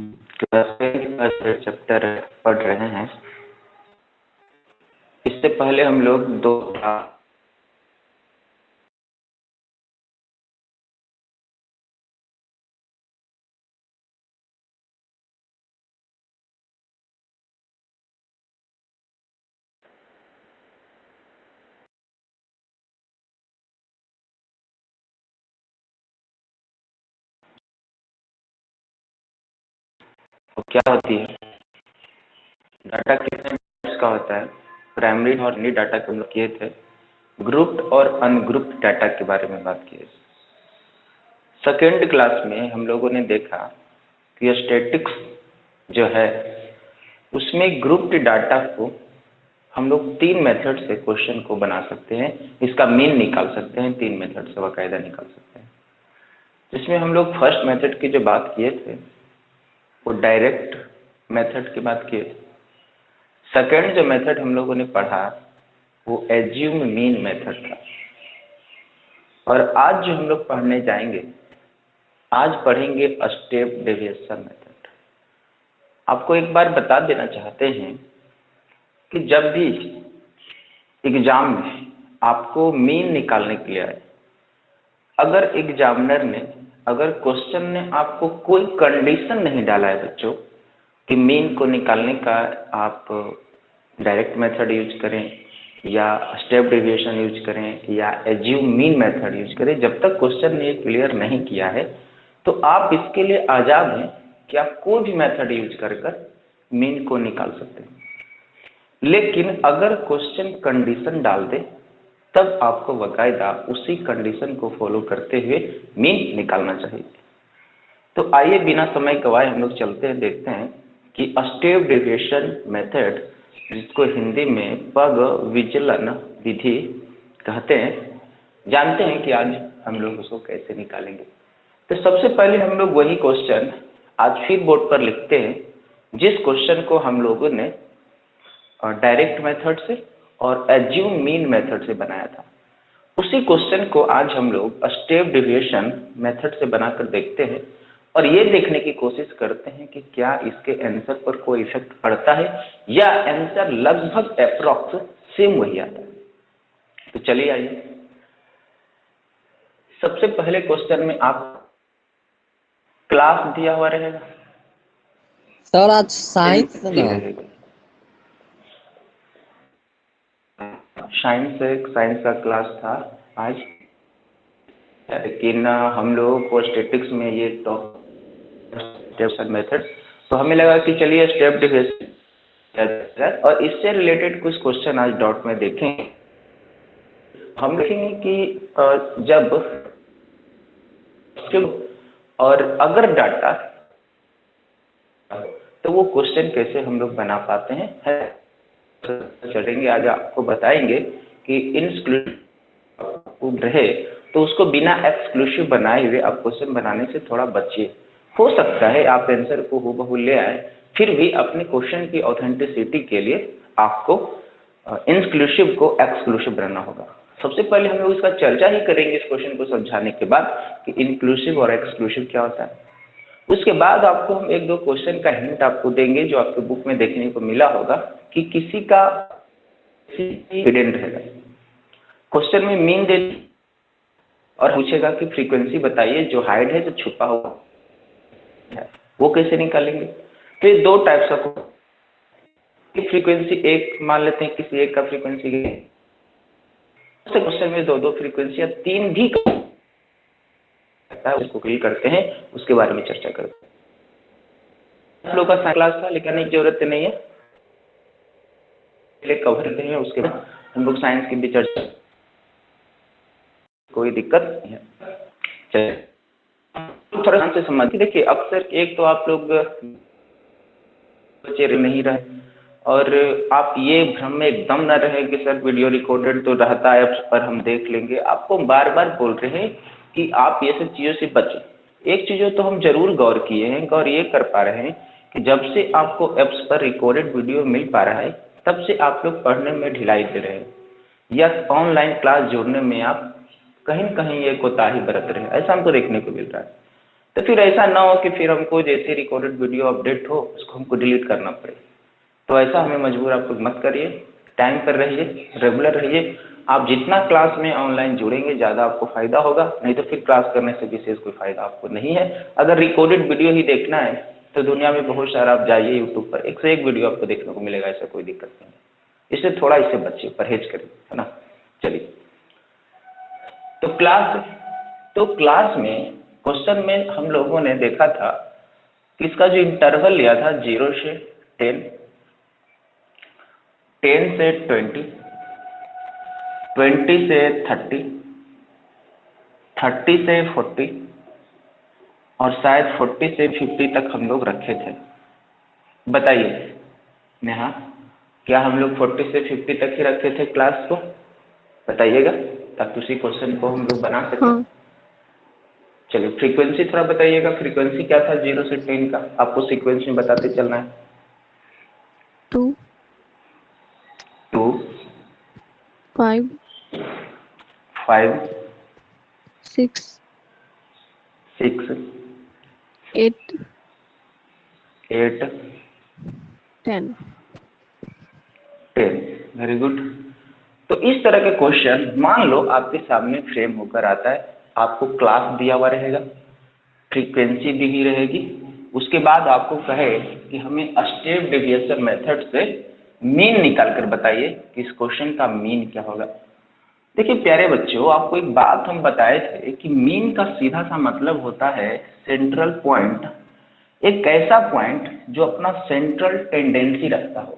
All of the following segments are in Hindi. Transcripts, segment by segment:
क्लास 10 का चैप्टर पढ़ रहे हैं। इससे पहले हम लोग दो तो क्या होती है डाटा कितने टाइप्स का होता है। प्राइमरी और सेकेंडरी डाटा के हम लोग किए थे। ग्रुप्ड और अनग्रुप्ड डाटा के बारे में बात की। सेकेंड क्लास में हम लोगों ने देखा कि स्टैटिक्स जो है उसमें ग्रुप्ड डाटा को हम लोग 3 मेथड से क्वेश्चन को बना सकते हैं। इसका मीन निकाल सकते हैं, 3 मेथड से बाकायदा निकाल सकते हैं। जिसमें हम लोग फर्स्ट मेथड की जो बात किए थे वो डायरेक्ट मेथड की बात किए थे। सेकेंड जो मेथड हम लोगों ने पढ़ा वो एज्यूम मीन मेथड था। और आज जो हम लोग पढ़ने जाएंगे, आज पढ़ेंगे स्टेप डेविएशन मेथड। आपको एक बार बता देना चाहते हैं कि जब भी एग्जाम में आपको मीन निकालने के लिए आए, अगर एग्जामिनर ने अगर क्वेश्चन ने आपको कोई कंडीशन नहीं डाला है बच्चों कि मीन को निकालने का आप डायरेक्ट मेथड यूज करें या स्टेप डेविएशन यूज करें या एज्यूम मीन मेथड यूज करें, जब तक क्वेश्चन ने क्लियर नहीं किया है तो आप इसके लिए आज़ाद हैं कि आप कोई भी मेथड यूज कर मीन को निकाल सकते हैं। लेकिन अगर क्वेश्चन कंडीशन डाल दे तब आपको बाकायदा उसी कंडीशन को फॉलो करते हुए मीन निकालना चाहिए। तो आइए बिना समय गवाए हम लोग चलते हैं, देखते हैं कि स्टेप डेविएशन मेथड, जिसको हिंदी में पग विचलन विधि कहते हैं, जानते हैं कि आज हम लोग उसको कैसे निकालेंगे। तो सबसे पहले हम लोग वही क्वेश्चन आज फिर बोर्ड पर लिखते हैं जिस क्वेश्चन को हम लोगों ने डायरेक्ट मेथड से और एज्यूम मीन मेथड से बनाया था। उसी क्वेश्चन को आज हम लोग स्टेप डेविएशन मेथड से बनाकर देखते हैं और ये देखने की कोशिश करते हैं कि क्या इसके आंसर पर कोई इफेक्ट पड़ता है या आंसर लगभग अप्रॉक्स सेम वही आता है। तो चलिए आइए, सबसे पहले क्वेश्चन में आप क्लास दिया हुआ रहेगा सर। आज साइंस रहेगा, साइंस का क्लास था आज, लेकिन हम लोगों को स्टैटिक्स में ये टॉप मेथड, तो हमें लगा कि चलिए स्टेप डेविएशन और इससे रिलेटेड कुछ क्वेश्चन आज डॉट में देखेंगे। हम देखेंगे कि जब और अगर डाटा तो वो क्वेश्चन कैसे हम लोग बना पाते हैं चलेंगे। आज आपको बताएंगे कि इंक्लूसिव रहे तो उसको बिना एक्सक्लूसिव बनाए हुए आप क्वेश्चन बनाने से थोड़ा बचिए। हो सकता है आप आंसर को हूबहू ले आए, फिर भी अपने क्वेश्चन की ऑथेंटिसिटी के लिए आपको इंक्लूसिव को एक्सक्लूसिव बनाना होगा। सबसे पहले हम लोग इसका चर्चा ही करेंगे इस क्वेश्चन को समझाने के बाद कि इंक्लूसिव और एक्सक्लूसिव क्या होता है। उसके बाद आपको हम एक दो क्वेश्चन का हिंट आपको देंगे जो आपके बुक में देखने को मिला होगा कि किसी का हिडन रहेगा। क्वेश्चन में मीन दे और पूछेगा कि फ्रीक्वेंसी बताइए जो हाइड है, जो छुपा हुआ है, वो कैसे निकालेंगे। तो ये दो टाइप्स का फ्रीक्वेंसी एक मान लेते हैं, किसी एक का फ्रीक्वेंसी क्वेश्चन में दो फ्रीक्वेंसी या 3 भी है, उसको क्लियर करते हैं, उसके बारे में चर्चा करते हैं। आप लोग का क्लास था लिखने की जरूरत नहीं है, कवर करते हैं, उसके बाद हम लोग साइंस की भी चर्चा, कोई दिक्कत नहीं है। चलिए थोड़ा ध्यान से समझिए। देखिए अक्सर एक तो आप लोग बचे नहीं रहे और आप ये भ्रम में एकदम न रहे कि सर वीडियो रिकॉर्डेड तो रहता है पर हम देख लेंगे। आपको बार बार बोल रहे हैं कि आप ये सब चीज़ों से बचें। एक चीज़ों तो हम जरूर गौर किए हैं, गौर ये कर पा रहे हैं कि जब से आपको एप्स पर रिकॉर्डेड वीडियो मिल पा रहा है तब से आप लोग पढ़ने में ढिलाई दे रहे हैं या ऑनलाइन क्लास जोड़ने में आप कहीं न कहीं ये कोताही बरत रहे हैं, ऐसा हमको देखने को मिल रहा है। तो फिर ऐसा ना हो कि फिर हमको जैसे रिकॉर्डेड वीडियो अपडेट हो उसको हमको डिलीट करना पड़े। तो ऐसा हमें मजबूर आप लोग मत करिए, टाइम पर रहिए, रेगुलर रहिए। आप जितना क्लास में ऑनलाइन जुड़ेंगे ज़्यादा आपको फ़ायदा होगा, नहीं तो फिर क्लास करने से विशेष कोई फ़ायदा आपको नहीं है। अगर रिकॉर्डेड वीडियो ही देखना है तो दुनिया में बहुत सारा, आप जाइए यूट्यूब पर, एक से एक वीडियो आपको देखने को मिलेगा, ऐसा कोई दिक्कत नहीं है। इससे थोड़ा इससे बचिए, परहेज करिए, है ना। चलिए, तो क्लास में क्वेश्चन में हम लोगों ने देखा था कि इसका जो इंटरवल लिया था 0 से 10, 10 से 20, 20 से 30, 30 से 40 और शायद 40 से 50 तक हम लोग रखे थे। बताइए नेहा, क्या हम लोग 40 से 50 तक ही रखे थे क्लास को? बताइएगा, ताकि उसी क्वेश्चन को हम लोग बना सकें। हाँ। चलिए, फ्रीक्वेंसी थोड़ा बताइएगा, फ्रीक्वेंसी क्या था 0 से 10 का? आपको सीक्वेंस में बताते चलना है। 2, 2, 5, 5, 6, 6, 8, 8, 10। 10। Very good. तो इस तरह के क्वेश्चन मान लो आपके सामने फ्रेम होकर आता है, आपको क्लास दिया हुआ रहेगा, फ्रीक्वेंसी दी हुई रहेगी, उसके बाद आपको कहे कि हमें स्टेप डेविएशन मेथड से मीन निकाल कर बताइए कि इस क्वेश्चन का मीन क्या होगा। देखिए प्यारे बच्चों, आपको एक बात हम बताए थे कि मीन का सीधा सा मतलब होता है सेंट्रल पॉइंट, एक ऐसा पॉइंट जो अपना सेंट्रल टेंडेंसी रखता हो।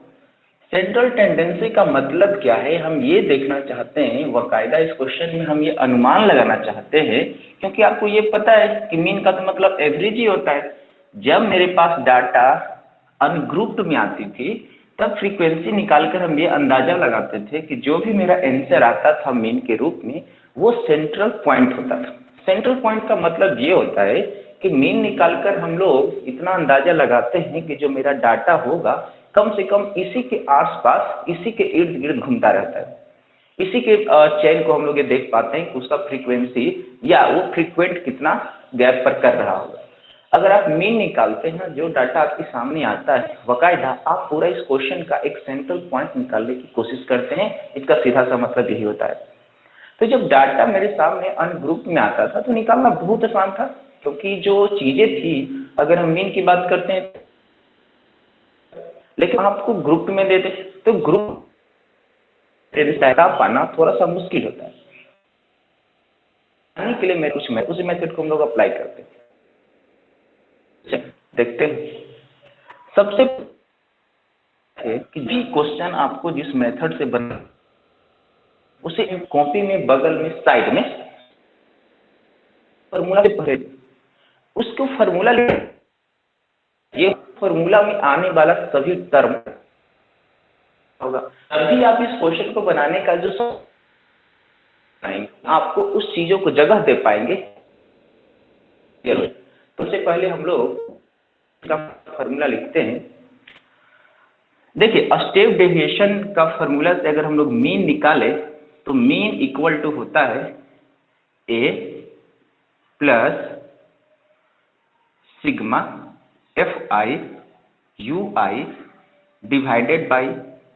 सेंट्रल टेंडेंसी का मतलब क्या है, हम ये देखना चाहते हैं, बाकायदा इस क्वेश्चन में हम ये अनुमान लगाना चाहते हैं, क्योंकि आपको ये पता है कि मीन का तो मतलब एवरेज ही होता है। जब मेरे पास डाटा अनग्रुप्ड में आती थी तब फ्रीक्वेंसी निकालकर हम ये अंदाजा लगाते थे कि जो भी मेरा आंसर आता था मीन के रूप में वो सेंट्रल पॉइंट होता था। सेंट्रल पॉइंट का मतलब ये होता है कि मीन निकालकर हम लोग इतना अंदाजा लगाते हैं कि जो मेरा डाटा होगा कम से कम इसी के आसपास, इसी के इर्द गिर्द घूमता रहता है। इसी के चेन को हम लोग ये देख पाते हैं कि उसका फ्रीक्वेंसी या वो फ्रीक्वेंट कितना गैप पर कर रहा होगा। अगर आप मीन निकालते हैं, जो डाटा आपके सामने आता है, बाकायदा आप पूरा इस क्वेश्चन का एक सेंट्रल पॉइंट निकालने की कोशिश करते हैं। इसका सीधा सा मतलब यही होता है। तो जब डाटा मेरे सामने अनग्रुप में आता था तो निकालना बहुत आसान था, क्योंकि जो चीजें थी, अगर हम मीन की बात करते हैं, लेकिन आपको ग्रुप में दे दे तो ग्रुप डाटा पाना थोड़ा सा मुश्किल होता है। के लिए मैं उसी मेथड को हम लोग अप्लाई करते हैं। देखते हैं सबसे कि भी क्वेश्चन आपको जिस मेथड से बना उसे कॉपी में बगल में साइड में फॉर्मूला से पढ़े, उसको फॉर्मूला ले, ये फॉर्मूला में आने वाला सभी टर्म होगा, तभी आप इस क्वेश्चन को बनाने का जो आपको उस चीजों को जगह दे पाएंगे। तो उससे पहले हम लोग का फॉर्मूला लिखते हैं। देखिए, स्टेप डेविएशन का फॉर्मूला से अगर हम लोग मीन निकाले तो मीन इक्वल टू होता है A plus sigma F I U I divided by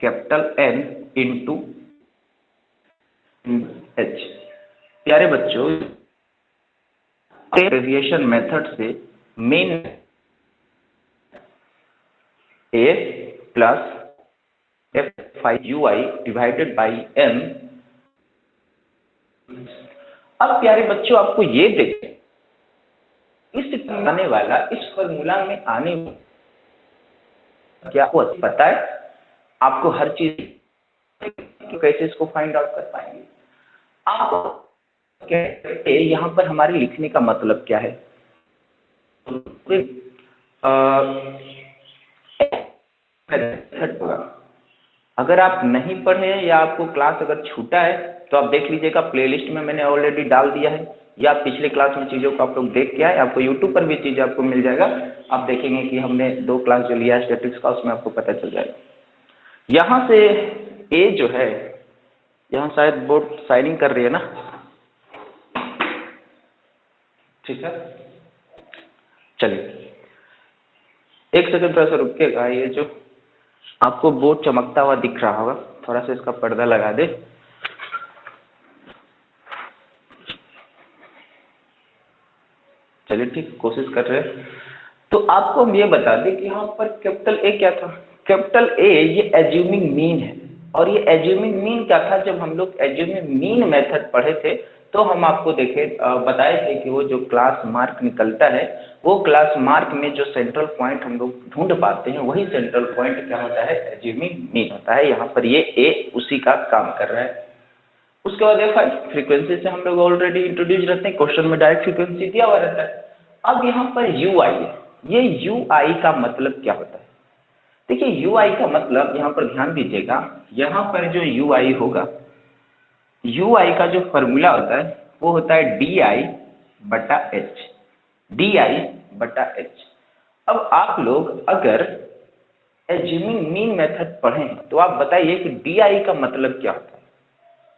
capital N into H. प्यारे बच्चों, डेविएशन मेथड से mean A plus F I U I divided by M. अब प्यारे बच्चों, आपको ये देखें, इस आने वाला इस फॉर्मूला में आने क्या आपको पता है? आपको हर चीज कैसे इसको फाइंड आउट कर पाएंगे आप? यहाँ पर हमारे लिखने का मतलब क्या है? अगर आप नहीं पढ़े या आपको क्लास अगर छूटा है तो आप देख लीजिएगा, प्लेलिस्ट में मैंने ऑलरेडी डाल दिया है, या पिछले क्लास में चीज़ों को आप लोग देख के आए, आपको यूट्यूब पर भी चीज़ आपको मिल जाएगा। आप देखेंगे कि हमने 2 क्लास जो लिया है स्टैटिस्टिक्स का, उसमें आपको पता चल जाएगा। यहाँ से ए जो है, यहाँ शायद बोर्ड साइनिंग कर रही है ना, ठीक है। चलिए एक सेकंड थोड़ा सा रुकिएगा, ये जो आपको बोर्ड चमकता हुआ दिख रहा होगा, थोड़ा सा इसका पर्दा लगा दे। चलिए ठीक, कोशिश कर रहे हैं। तो आपको हम ये बता दें कि यहाँ पर कैपिटल ए क्या था। कैपिटल ए ये एज्यूमिंग मीन है, और ये एज्यूमिंग मीन क्या था, जब हम लोग एज्यूमिंग मीन मेथड पढ़े थे तो हम आपको बताए थे कि वो जो क्लास मार्क निकलता है, वो क्लास मार्क में जो सेंट्रल पॉइंट हम लोग ढूंढ पाते हैं वही सेंट्रल पॉइंट क्या होता है, एज्यूमिंग मीन होता है। यहाँ पर ये ए उसी का काम कर रहा है। उसके बाद F5 फ्रीक्वेंसी से हम लोग ऑलरेडी इंट्रोड्यूस रहते हैं, क्वेश्चन में डायरेक्ट फ्रीक्वेंसी दिया हुआ रहता है। अब यहाँ पर UI है, ये UI का मतलब क्या होता है? देखिए UI का मतलब, यहाँ पर ध्यान दीजिएगा, यहाँ पर जो UI होगा, UI का जो फॉर्मूला होता है वो होता है DI/H, DI/H। अब आप लोग अगर एज्यूमिंग मीन मेथड पढ़ें तो आप बताइए कि DI का मतलब क्या होता है।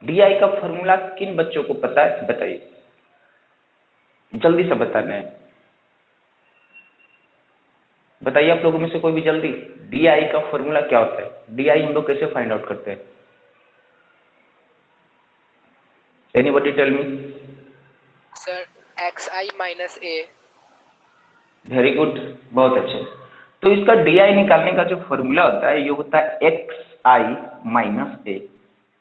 DI का फॉर्मूला किन बच्चों को पता है, बताइए, जल्दी से बताना है, बताइए आप लोगों में से कोई भी जल्दी। DI का फॉर्मूला क्या होता है, DI हम लोग कैसे फाइंड आउट करते हैं? Anybody tell me? Sir XI minus A. Very good, बहुत अच्छे। तो इसका DI निकालने का जो फॉर्मूला होता है ये होता है XI माइनस ए।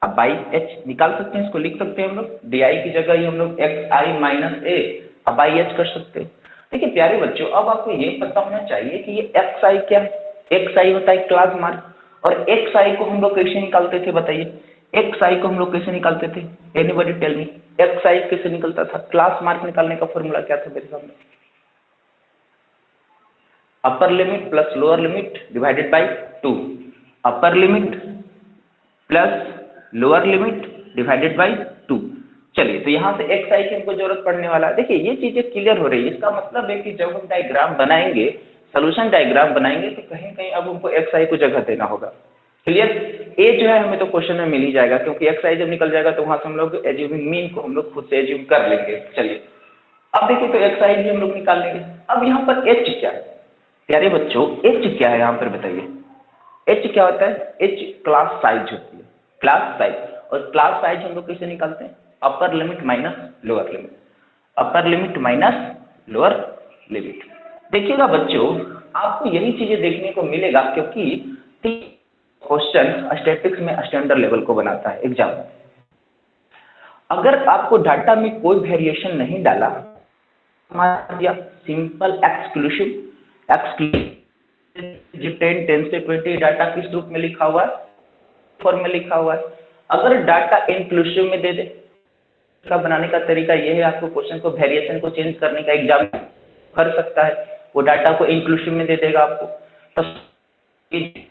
अब बाई H निकाल सकते हैं, इसको लिख सकते हैं हम लोग, DI की जगह ही हम लोग XI माइनस ए अब बाई H कर सकते हैं। देखिए प्यारे बच्चों, अब आपको ये पता होना चाहिए कि ये XI क्या है। XI होता है क्लास मार्क, और XI को हम लोग कैसे निकालते थे, बताइए, XI को हम लोग कैसे निकालते थे? एनीबॉडी टेल मी, XI कैसे निकलता था? क्लास मार्क निकालने का फॉर्मूला क्या था मेरे सामने? Upper limit plus lower limit divided by 2, upper limit plus lower limit divided by 2। चलिए, तो यहाँ से XI की हमको जरूरत पड़ने वाला है। देखिए ये चीजें क्लियर हो रही है, इसका मतलब है कि जब हम डायग्राम बनाएंगे, सोल्यूशन डायग्राम बनाएंगे, तो कहीं कहीं अब हमको XI को जगह देना होगा। क्लियर? ए जो है हमें तो क्वेश्चन में मिल ही जाएगा, क्योंकि XI जब निकल जाएगा तो वहां से हम लोग एज्यूमिंग मीन को हम लोग खुद से एज्यूम कर लेंगे। चलिए अब देखिए, तो XI भी हम लोग निकाल लेंगे। अब यहाँ पर H क्या है प्यारे बच्चों, H क्या है यहाँ पर बताइए? H क्या होता है? H क्लास साइज होती है, क्लास साइज। और क्लास साइज हम लोग कैसे निकालते हैं? Upper limit minus lower limit, upper limit minus lower limit. देखिएगा बच्चों, आपको यही चीजें देखने को मिलेगा, क्योंकि क्वेश्चन स्टैटिस्टिक्स में स्टैंडर्ड लेवल को बनाता है एग्जाम में। अगर आपको डाटा में कोई वेरिएशन नहीं डाला, सिंपल एक्सक्लूसिव 10 से 20 डाटा किस रूप में लिखा हुआ है? फॉर्म में लिखा हुआ है। अगर डाटा इंक्लूसिव में दे दे, का बनाने का तरीका यह है, आपको क्वेश्चन को वेरिएशन को चेंज करने का एग्जाम कर सकता है, वो डाटा को इंक्लूसिव में दे देगा आपको, तो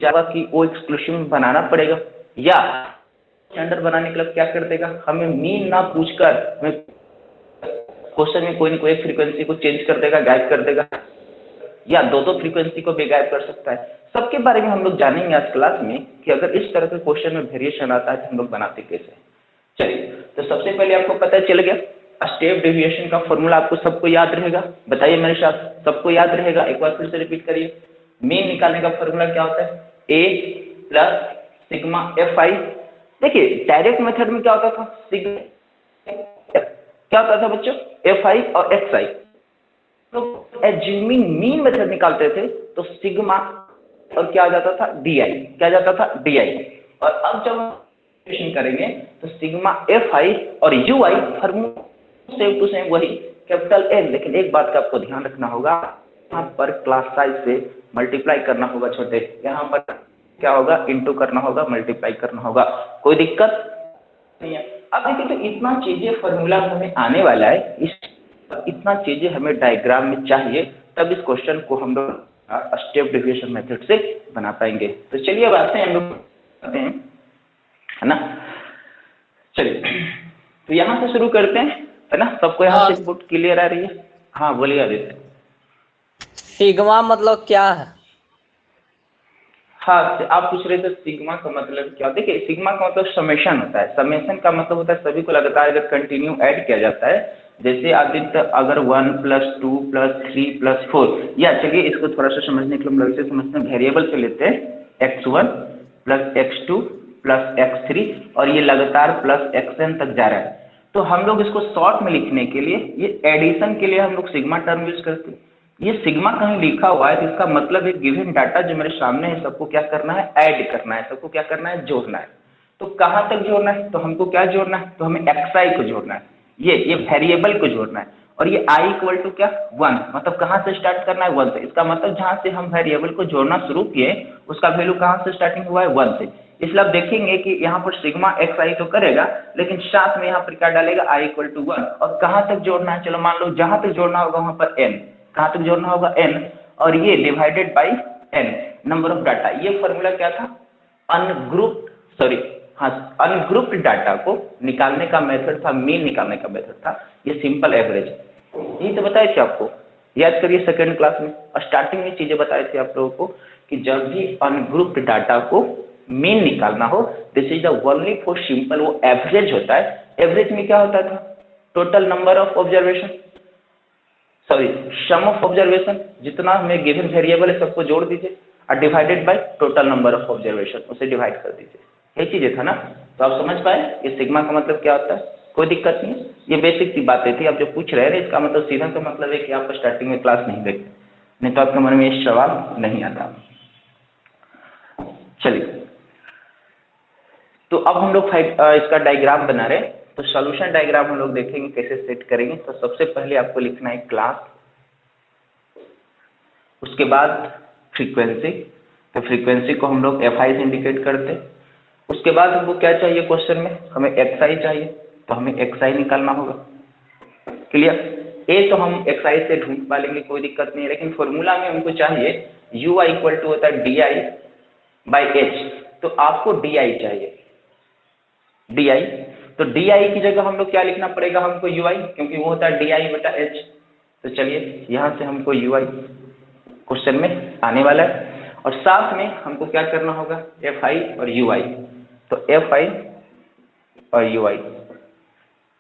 जावा की वो एक्सक्लूसिव में बनाना पड़ेगा, या स्टैंडर्ड बनाने के लिए क्या कर देगा, हमें मीन ना पूछकर क्वेश्चन में कोई ना कोई फ्रीक्वेंसी को चेंज कर देगा, गायब कर देगा, या दो फ्रीक्वेंसी को भी गायब कर सकता है। सबके बारे में हम लोग जानेंगे आज क्लास में कि अगर इस तरह के क्वेश्चन में वेरिएशन आता है तो हम लोग बनाते कैसे। चलिए, तो सबसे पहले आपको पता चल गया स्टेप डेविएशन का फॉर्मूला आपको सबको याद रहेगा, बताइए मेरे साथ, सबको याद रहेगा? एक बार फिर से रिपीट करिए। मीन निकालने का फॉर्मूला क्या होता है? A plus sigma FI। देखिए डायरेक्ट मेथड में क्या होता था, सिग्मा क्या होता था बच्चों, FI और XI। तो एज्यूमिंग मीन मेथड निकालते थे तो सिग्मा और क्या आ जाता था, DI, क्या जाता था, DI। और अब जब करेंगे तो सिग्मा FI और UI formula same to same वही कैपिटल N, लेकिन एक बात का आपको ध्यान रखना होगा, यहाँ पर क्लास साइज से मल्टीप्लाई करना होगा छोटे, यहाँ पर क्या होगा, इनटू करना होगा, मल्टीप्लाई करना होगा, कोई दिक्कत नहीं है। अब देखिए, तो इतना चीजें फॉर्मूला हमें आने वाला है, इतना चीजें हमें डायग्राम में चाहिए, तब इस क्वेश्चन को हम लोग स्टेप डेविएशन मेथड से बना पाएंगे। तो चलिए अब आते हैं, हम लोग करते हैं, है ना। चलिए, तो यहाँ से शुरू करते हैं, है ना। सबको यहाँ से इनपुट क्लियर आ रही है? हाँ बोलिए आदित्य। सिग्मा मतलब क्या है? हाँ, आप पूछ रहे थे सिग्मा का मतलब क्या? देखिए सिग्मा का मतलब समेशन होता है। समेशन का मतलब होता है सभी को लगातार अगर कंटिन्यू ऐड किया जाता है जैसे आदित्य अगर 1 + 2 + 3 + 4, या चलिए इसको थोड़ा सा समझने के लिए हम लोग इसे समझते हैं, वेरिएबल से लेते हैं x1 + x2 + x3 और ये लगातार +xn तक जा रहा है। तो हम लोग इसको शॉर्ट में लिखने के लिए ये एडिशन के लिए हम लोग सिग्मा टर्म यूज करते हैं। ये सिग्मा कहीं लिखा हुआ है तो इसका मतलब है गिवन डाटा जो मेरे सामने है सबको क्या करना है, ऐड करना है, सबको क्या करना है, जोड़ना है। तो कहाँ तक जोड़ना है, तो हमको क्या जोड़ना है, तो हमें xi को जोड़ना है, ये वेरिएबल को जोड़ना है। और ये i = क्या, 1, मतलब कहाँ से स्टार्ट करना है, 1 से। इसका मतलब जहाँ से हम वेरिएबल को जोड़ना शुरू किए उसका वैल्यू कहाँ से स्टार्टिंग हुआ है, 1 से। इसलिए आप देखेंगे कि यहाँ पर सिग्मा xi तो करेगा लेकिन साथ में यहाँ पर क्या डालेगा, i = 1। और कहाँ तक जोड़ना है, चलो मान लो जहाँ तक जोड़ना होगा वहाँ पर n, कहाँ तक जोड़ना होगा, n, और ये divided by n number of data. ये फॉर्मूला क्या था, अनग्रुप्ड डाटा को निकालने का मेथड था, मीन निकालने का मेथड था, ये सिंपल एवरेज। यही तो बताए थे आपको, याद करिए सेकंड क्लास में और स्टार्टिंग में चीजें बताए थे आप लोगों को कि जब भी अनग्रुप्ड डाटा को मीन निकालना हो, this is the only for simple, वो एवरेज होता है। एवरेज में क्या होता था, total number of observation, sum of observation, जितना हमें गिवन वेरिएबल है सबको जोड़ दीजिए और divided by total number of observation, उसे डिवाइड कर दीजिए, ये चीजें था ना। तो आप समझ पाए ये सिग्मा का मतलब क्या होता है, कोई दिक्कत नहीं है, ये बेसिक सी बातें थी। आप जो पूछ रहे हैं इसका मतलब सीधा का मतलब है कि आप स्टार्टिंग में क्लास नहीं देखते, नहीं तो आपके मन में ये सवाल नहीं आता। चलिए, तो अब हम लोग इसका डायग्राम बना रहे हैं, तो सॉल्यूशन डायग्राम हम लोग देखेंगे कैसे सेट करेंगे। तो सबसे पहले आपको लिखना है क्लास, उसके बाद फ्रीक्वेंसी, तो फ्रीक्वेंसी को हम लोग fi से इंडिकेट करते हैं। उसके बाद हमको क्या चाहिए, क्वेश्चन में हमें xi चाहिए, तो हमें xi निकालना होगा। क्लियर, ए तो हम xi से ढूंढ पा लेंगे, कोई दिक्कत नहीं है, लेकिन फॉर्मूला में हमको चाहिए ui = होता है di/h, तो आपको di चाहिए, di, तो di की जगह हम लोग क्या लिखना पड़ेगा हमको, ui, क्योंकि वो होता है di/h। तो चलिए यहाँ से हमको ui क्वेश्चन में आने वाला है, और साथ में हमको क्या करना होगा, fi और ui, तो fi और ui,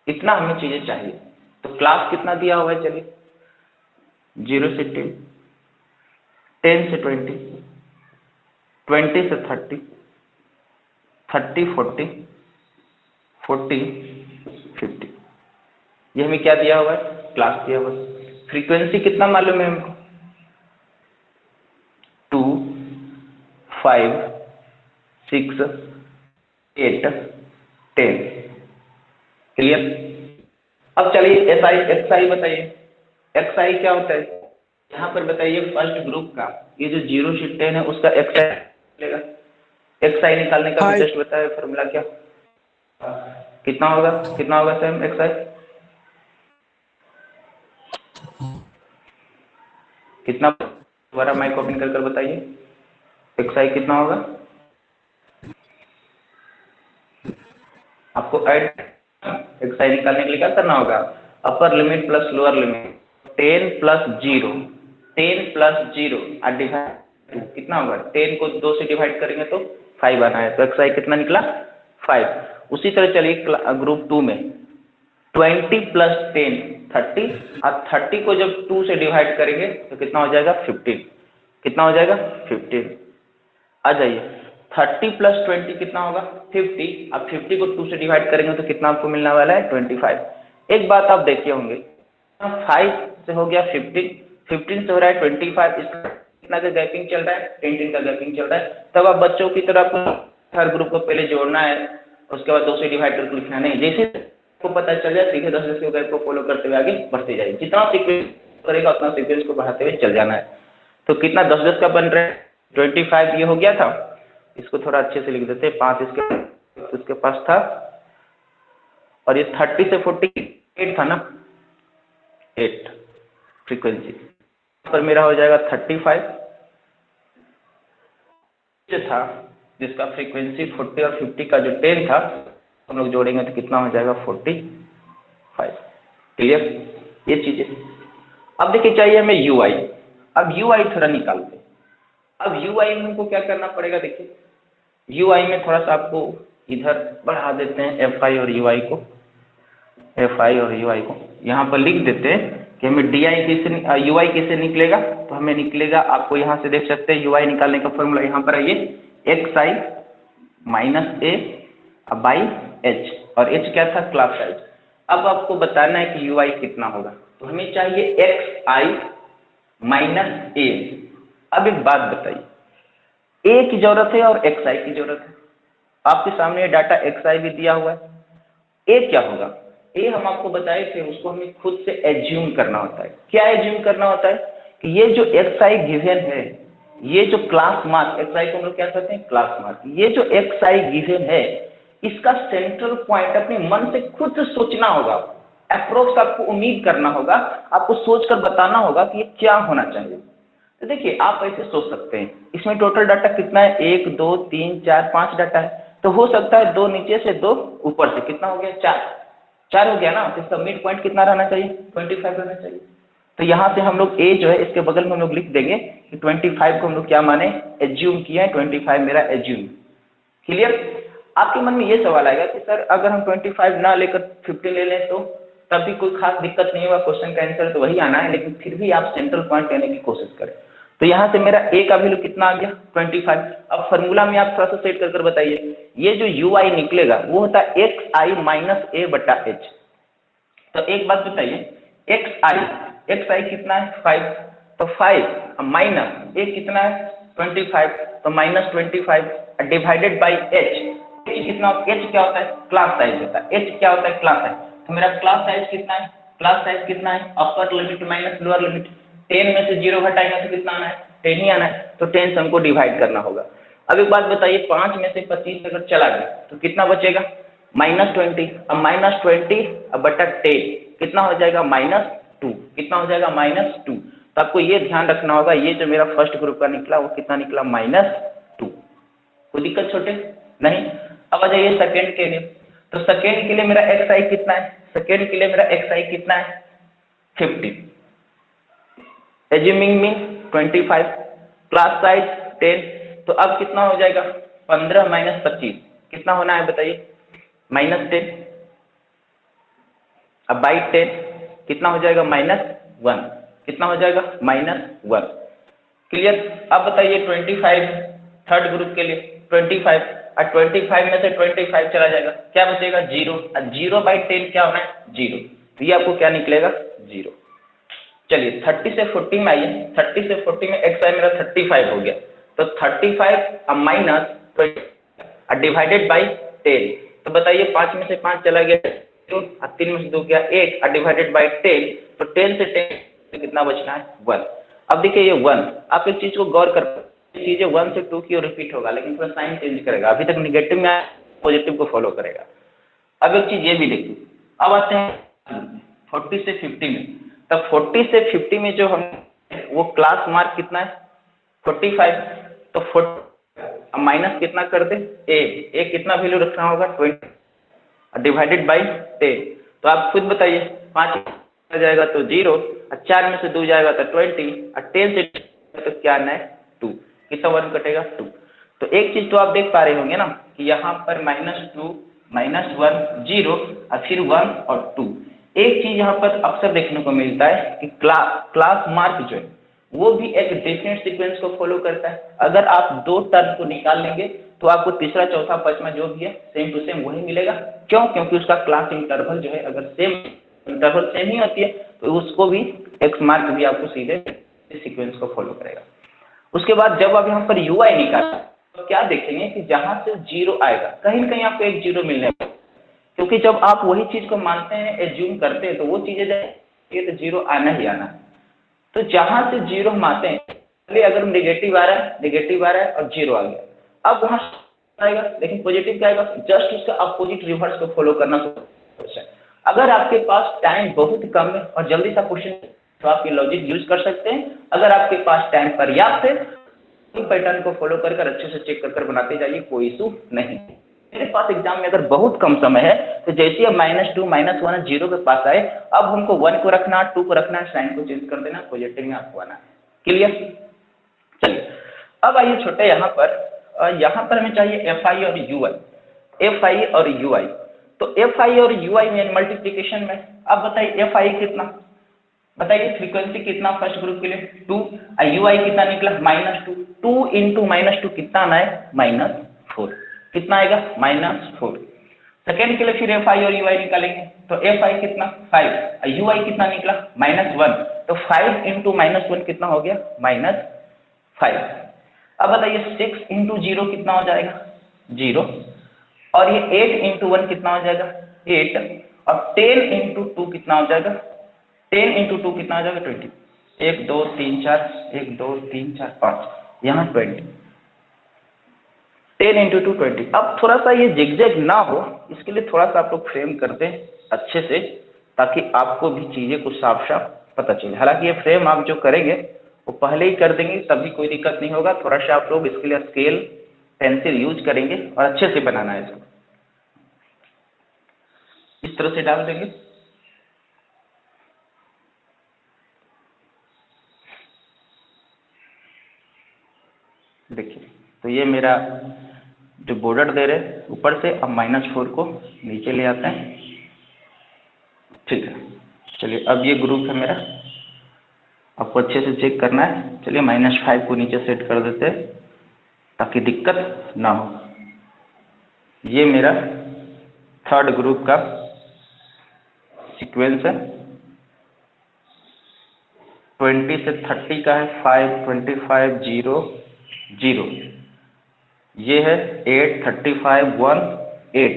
इतना हमें चीजें चाहिए। तो क्लास कितना दिया हुआ है, चलिए 0 से 10, 10 से 20, 20 से 30, 30 40, 40 50, ये हमें क्या दिया हुआ है, क्लास दिया हुआ है। फ्रीक्वेंसी कितना मालूम है हमको, 2 5 6 8 10, क्लियर। अब चलिए xi बताइए, xi क्या होता है, यहाँ पर बताइए फर्स्ट ग्रुप का, ये जो 0 से 10 है उसका xi मिलेगा। xi निकालने का जस्ट बताया फॉर्मूला, क्या कितना होगा, कितना होगा सर xi, कितना, दोबारा माइक ओपन कर बताइए xi कितना होगा, आपको ऐड xi निकालने के लिए क्या करना होगा, upper limit plus lower limit, 10 + 0, 10 + 0 और डिवाइड 2, कितना होगा, 10 को 2 से डिवाइड करेंगे तो 5 आना है, तो xi कितना निकला, 5। उसी तरह चलिए ग्रुप 2 में 20 + 10 30, और 30 को जब 2 से डिवाइड करेंगे तो कितना हो जाएगा, 15, कितना हो जाएगा, 15। आ जाइए 30 + 20 कितना होगा, 50, अब 50 को 2 से डिवाइड करेंगे तो कितना आपको मिलने वाला है, 25। एक बात आप देखे होंगे, 5 से हो गया 15, 15 से हो रहा है 25, कितना का गैपिंग चल रहा है, 10 का गैपिंग चल रहा है। तब आप बच्चों की तरह हर ग्रुप को पहले जोड़ना है, उसके बाद 2 से डिवाइड करके लिखना नहीं, जैसे आपको पता चल जाए सीधे 10 के गैप को फॉलो करते हुए आगे बढ़ते जाइए, जितना सीक्वेंस करेगा उतना सीक्वेंस को बढ़ाते हुए चल जाना है। तो कितना 10 का बन रहा है, 25 ये हो गया था, इसको थोड़ा अच्छे से लिख देते हैं, 5 इसके पास था, और ये 30 से 48 था ना, 8 फ्रीक्वेंसी पर मेरा हो जाएगा 35 से था, जिसका फ्रीक्वेंसी 40 और 50 का जो 10 था हम लोग जोड़ेंगे तो कितना हो जाएगा, 45। क्लियर, ये चीजें। अब देखिए चाहिए हमें ui, अब ui थोड़ा निकालते हैं। अब ui में हमको क्या करना पड़ेगा, देखिए ui में थोड़ा सा आपको इधर बढ़ा देते हैं fi और ui को, fi और ui को, यहाँ पर लिख देते हैं कि हमें डी आई कैसे यू आई कैसे निकलेगा। तो हमें निकलेगा, आपको यहाँ से देख सकते हैं यू आई निकालने का फॉर्मूला यहाँ पर आइए, x I minus A by H, और एच क्या था, क्लास साइज। अब आपको बताना है कि यू आई कितना होगा, तो हमें चाहिए एक्स आई माइनस ए। अब एक बात बताइए, ए की जरूरत है और एक्स आई की जरूरत है। आपके सामने ये डाटा एक्स आई भी दिया हुआ है। ए क्या होगा, ए हम आपको बताए थे, उसको हमें खुद से एज्यूम करना होता है। क्या एज्यूम करना होता है कि ये जो एक्स आई गिवन है, ये जो क्लास मार्क, एक्स आई को हम लोग क्या कहते हैं, क्लास मार्क, ये जो एक्स आई गिवन है, इसका सेंट्रल पॉइंट अपने मन से खुद से सोचना होगा, अप्रोक्स आपको उम्मीद करना होगा, आपको सोचकर बताना होगा कि ये क्या होना चाहिए। तो देखिए आप ऐसे सोच सकते हैं, इसमें टोटल डाटा कितना है, 1 2 3 4 5 डाटा है, तो हो सकता है 2 नीचे से 2 ऊपर से, कितना हो गया, 4 हो गया ना। तो इसका मिड पॉइंट कितना रहना चाहिए, 25 रहना चाहिए। तो यहाँ से हम लोग ए जो है इसके बगल में हम लोग लिख देंगे कि 25 को हम लोग क्या माने, एज्यूम किया है, 25 मेरा एज्यूम। क्लियर। आपके मन में ये सवाल आएगा कि सर अगर हम 25 ना लेकर 50 ले लें तो तब भी कोई खास दिक्कत नहीं होगा, क्वेश्चन का आंसर तो वही आना है, लेकिन फिर भी आप सेंट्रल पॉइंट लेने की कोशिश करें। तो यहाँ से मेरा ए का वैल्यू कितना आ गया, 25। अब फॉर्मूला में आप थोड़ा सा सेट कर बताइए, ये जो यू आई निकलेगा वो होता है एक्स आई माइनस ए बटा एच। तो एक बात बताइए, एक्स आई कितना है, 5, तो 5 माइनस ए कितना है, 25, तो माइनस 25 डिवाइडेड बाई एच कितना, एच क्या होता है, क्लास साइज होता है, एच क्या होता है, क्लास साइज। तो मेरा क्लास साइज कितना है, क्लास साइज कितना है, upper limit minus lower limit, 10 में से 0 घटाएंगे तो कितना आना है, 10 ही आना है। तो 10 से हमको डिवाइड करना होगा। अब एक बात बताइए, 5 में से 25 अगर चला गया तो कितना बचेगा, -20। अब -20 अब बटा 10 कितना हो जाएगा, -2। कितना हो जाएगा, -2। तो आपको ये ध्यान रखना होगा, ये जो मेरा फर्स्ट ग्रुप का निकला वो कितना निकला, -2। कोई दिक्कत छोटे नहीं। अब आ जाइए सेकेंड के लिए। तो सेकेंड के लिए मेरा एक्स आई कितना है, सेकेंड के लिए मेरा एक्स आई कितना है, 50, एज्यूमिंग मी 25, क्लास साइज 10। तो अब कितना हो जाएगा, 15 माइनस 25 कितना होना है बताइए, -10। अब बाई 10 कितना हो जाएगा, -1। कितना हो जाएगा, -1। क्लियर। अब बताइए 25 थर्ड ग्रुप के लिए 25, और 25 में से 25 चला जाएगा, क्या बचेगा, 0। और 0 बाई 10 क्या होना है, 0। तो ये आपको क्या निकलेगा, 0। चलिए 30 से 40 में आइए, 30 से 40 में एक्स आई मेरा 35 हो गया, तो 35 माइनस 20 डिवाइडेड बाई 10। तो बताइए 5 में से 5 चला गया 2, और 3 में से 2 गया 1, और डिवाइडेड बाई 10। तो 10 से 10 कितना बचना है, 1। अब देखिए ये 1, आप एक चीज को गौर कर, चीजें 1 से 2 की ओर रिपीट होगा, लेकिन थोड़ा साइन चेंज करेगा। अभी तक निगेटिव में पॉजिटिव को फॉलो करेगा। अब एक चीज ये भी देखिए, अब आते हैं 40 से 50 में। तब 40 से 50 में जो हम वो क्लास मार्क कितना है, 45। तो 40 माइनस कितना कर दे, ए कितना वैल्यू रखना होगा, 20 डिवाइडेड बाई 10। तो आप खुद बताइए, 5 जाएगा तो 0, और 4 में से 2 जाएगा तो 20, और 10 से तो क्या आना है, 2। कितना 1 कटेगा, 2। तो एक चीज तो आप देख पा रहे होंगे ना कि यहाँ पर -2 -1 0 और फिर 1 और 2। एक चीज यहाँ पर अक्सर देखने को मिलता है कि क्लास मार्क जो है वो भी एक डेफिनेट सीक्वेंस को फॉलो करता है। अगर आप 2 टर्म को निकाल लेंगे तो आपको तीसरा चौथा पांचवा जो भी है सेम टू सेम वही मिलेगा। क्यों, क्योंकि उसका क्लास इंटरवल जो है अगर सेम इंटरवल सेम ही होती है तो उसको भी एक्स मार्क भी आपको सीधे सीक्वेंस को फॉलो करेगा। उसके बाद जब आप यहाँ पर यू आई निकालें तो क्या देखेंगे कि जहां से 0 आएगा कहीं ना कहीं आपको एक 0 मिलने वाला, क्योंकि जब आप वही चीज को मानते हैं, एज्यूम करते हैं, तो वो चीजें तो 0 आना ही आना है। तो जहां से 0 हम आते हैं, पहले अगर नेगेटिव आ रहा है और 0 आ गया, अब वहां आएगा, लेकिन पॉजिटिव क्या आएगा, जस्ट उसका अपोजिट रिवर्स को फॉलो करना है। अगर आपके पास टाइम बहुत कम है और जल्दी सा क्वेश्चन तो आप ये लॉजिक यूज कर सकते हैं। अगर आपके पास टाइम पर्याप्त है पैटर्न को फॉलो कर अच्छे से चेक कर बनाते जाइए, कोई इशू नहीं। मेरे पास एग्जाम में अगर बहुत कम समय है तो जैसे अब -2 -1 0 के पास आए, अब हमको 1 को रखना, 2 को रखना, साइन को चेंज कर देना, पॉजिटिव में आपको आना है। क्लियर। चलिए अब आइए छोटे यहाँ पर हमें चाहिए एफ आई और यू आई। तो एफ आई और यू आई में मल्टीप्लीकेशन में। अब बताइए एफ आई कितना, बताइए फ्रीक्वेंसी कितना फर्स्ट ग्रुप के लिए 2, और यू आई कितना निकला -2। 2 इंटू -2 कितना आना है -4, कितना आएगा -4। सेकेंड के लिए फिर एफ आई और यू आई निकालेंगे, तो एफ आई कितना 5 और यू आई कितना निकला -1, तो 5 इंटू -1 कितना हो गया -5। अब बताइए 6 इंटू 0 कितना हो जाएगा 0, और ये 8 इंटू 1 कितना हो जाएगा 8, और 10 इंटू 2 कितना हो जाएगा 10 इंटू 2 कितना हो जाएगा 20। 1 2 3 4 1 2 3 4 5, यहाँ 20, 10 इंटू 2 20। अब थोड़ा सा ये जिगजैग ना हो इसके लिए थोड़ा सा आप लोग फ्रेम कर दें अच्छे से, ताकि आपको भी चीज़ें कुछ साफ साफ पता चले। हालांकि ये फ्रेम आप जो करेंगे वो पहले ही कर देंगे तभी कोई दिक्कत नहीं होगा, थोड़ा सा आप लोग इसके लिए स्केल पेंसिल यूज करेंगे और अच्छे से बनाना है इसको, इस तरह से डाल देंगे। देखिए तो ये मेरा जो बॉर्डर दे रहे ऊपर से, अब -4 को नीचे ले आते हैं, ठीक है। चलिए अब ये ग्रुप है मेरा, आपको अच्छे से चेक करना है। चलिए -5 को नीचे सेट कर देते हैं ताकि दिक्कत ना हो। ये मेरा थर्ड ग्रुप का सीक्वेंस है, 20 से 30 का है 5 25 0 0, ये है 8 35 1 8,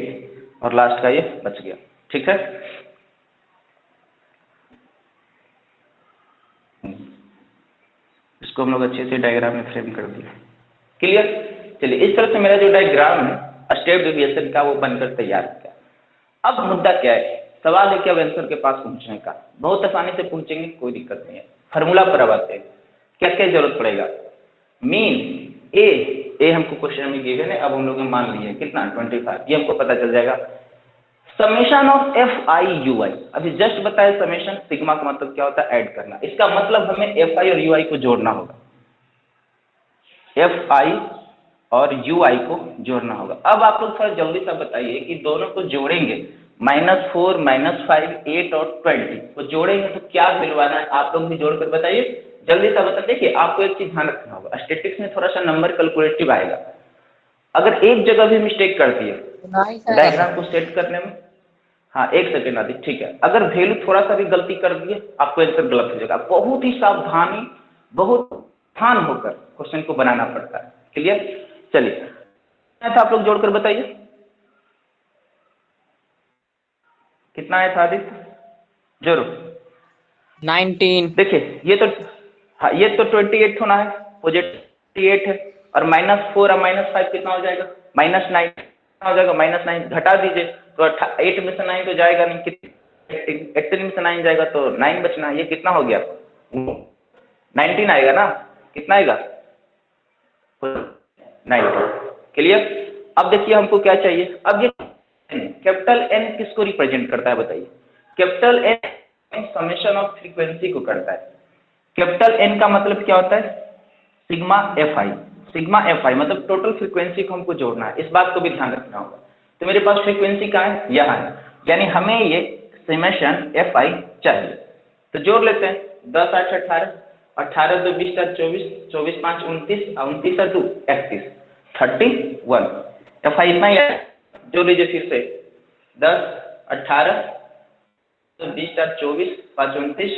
और लास्ट का ये बच गया, ठीक है। इसको हम लोग अच्छे से डायग्राम में फ्रेम कर दिया, क्लियर। चलिए इस तरह से मेरा जो डायग्राम है स्टेप डेविएशन का वो बनकर तैयार हो गया। अब मुद्दा क्या है, सवाल है कि अब आंसर के पास पहुंचने का, बहुत आसानी से पहुंचेंगे, कोई दिक्कत नहीं है। फार्मूला पर अब आते हैं, क्या क्या जरूरत पड़ेगा। मीन ए हमको क्वेश्चन में गिवन है, अब हम लोग मान लिए कितना 25, ये हमको पता चल जाएगा। Summation of F I U I, अभी जस्ट बताया समेशन, सिग्मा का मतलब क्या होता है ऐड करना, इसका मतलब हमें एफ आई और यू आई को जोड़ना होगा, एफ आई और यू आई को जोड़ना होगा। अब आप लोग थोड़ा जल्दी सा बताइए कि दोनों को जोड़ेंगे -4 -5 8 और 20 को जोड़ेंगे तो क्या मिलवाना है, आप लोग भी जोड़कर बताइए, जल्दी सा बता। देखिए आपको एक चीज ध्यान रखना होगा, स्टैटिस्टिक्स में थोड़ा सा नंबर कैलकुलेटिव आएगा, अगर एक जगह भी मिस्टेक कर दिए डायग्राम को सेट करने में, हाँ 1 सेकेंड आदि, ठीक है, अगर वैल्यू थोड़ा सा भी गलती कर दिए आपको आंसर गलत हो जाएगा। बहुत ही सावधानी, बहुत ध्यान होकर क्वेश्चन को बनाना पड़ता है, क्लियर। चलिए था आप लोग जोड़कर बताइए कितना आया था आदित्य, जोड़ो 19। देखिए ये तो, हाँ ये तो 28 होना है, पॉजिटिव 28 है, और -4 और -5 कितना हो जाएगा -9 हो जाएगा, -9 घटा दीजिए तो 8 में से 9 तो जाएगा नहीं, कितने 18 में से 9 जाएगा तो 9 बचना, ये कितना हो गया 19 आएगा ना, कितना आएगा 19, क्लियर। अब देखिए हमको क्या चाहिए, अब ये कैपिटल एन किसको रिप्रेजेंट करता है बताइए, capital N summation of frequency को करता है। कैपिटल एन का मतलब क्या होता है सिग्मा एफ आई, सिग्मा एफ आई मतलब टोटल फ्रीक्वेंसी को हमको जोड़ना है, इस बात को भी ध्यान रखना होगा। तो मेरे पास फ्रीक्वेंसी कहाँ है, यहाँ है, यानी हमें ये समेशन एफ आई चाहिए, तो जोड़ लेते हैं 10 8 18, 18 2 20 4 24, 24 5 29, 29 और 2 31, 31। एफ आई इतना ही है, जोड़ लीजिए फिर से 10 18 20 4 24 5 29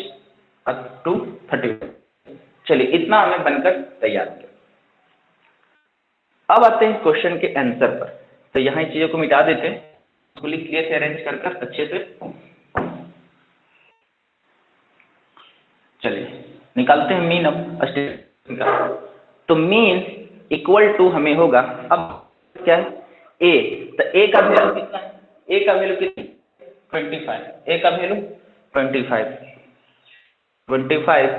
और 2 31। चलिए इतना हमें बनकर तैयार किया। अब आते हैं क्वेश्चन के आंसर पर, तो यहाँ चीजों को मिटा देते हैं, फुली क्लियर से अरेंज कर अच्छे से। चलिए निकालते हैं मीन अब स्टेट का, तो मीन इक्वल टू हमें होगा, अब क्या है ए, तो ए का वैल्यू कितना है, ए का वैल्यू कितना 25, ए का वैल्यू 25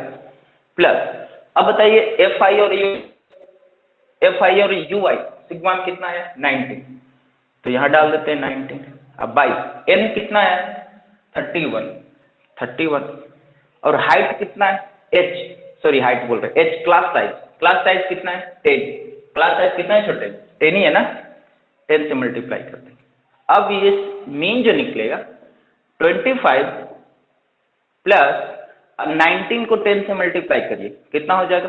प्लस, अब बताइए एफ आई और यू आई सिग्मा कितना है 19, तो यहाँ डाल देते हैं 19। अब 22, एन कितना है 31, और हाइट कितना है एच, सॉरी हाइट बोल रहे एच, क्लास साइज कितना है 10, क्लास साइज कितना है छोटे 10 ही है ना, 10 से मल्टीप्लाई करते हैं, अब ये मीन जो निकलेगा 25 प्लस 19 को 10 से मल्टीप्लाई करिए, कितना हो जाएगा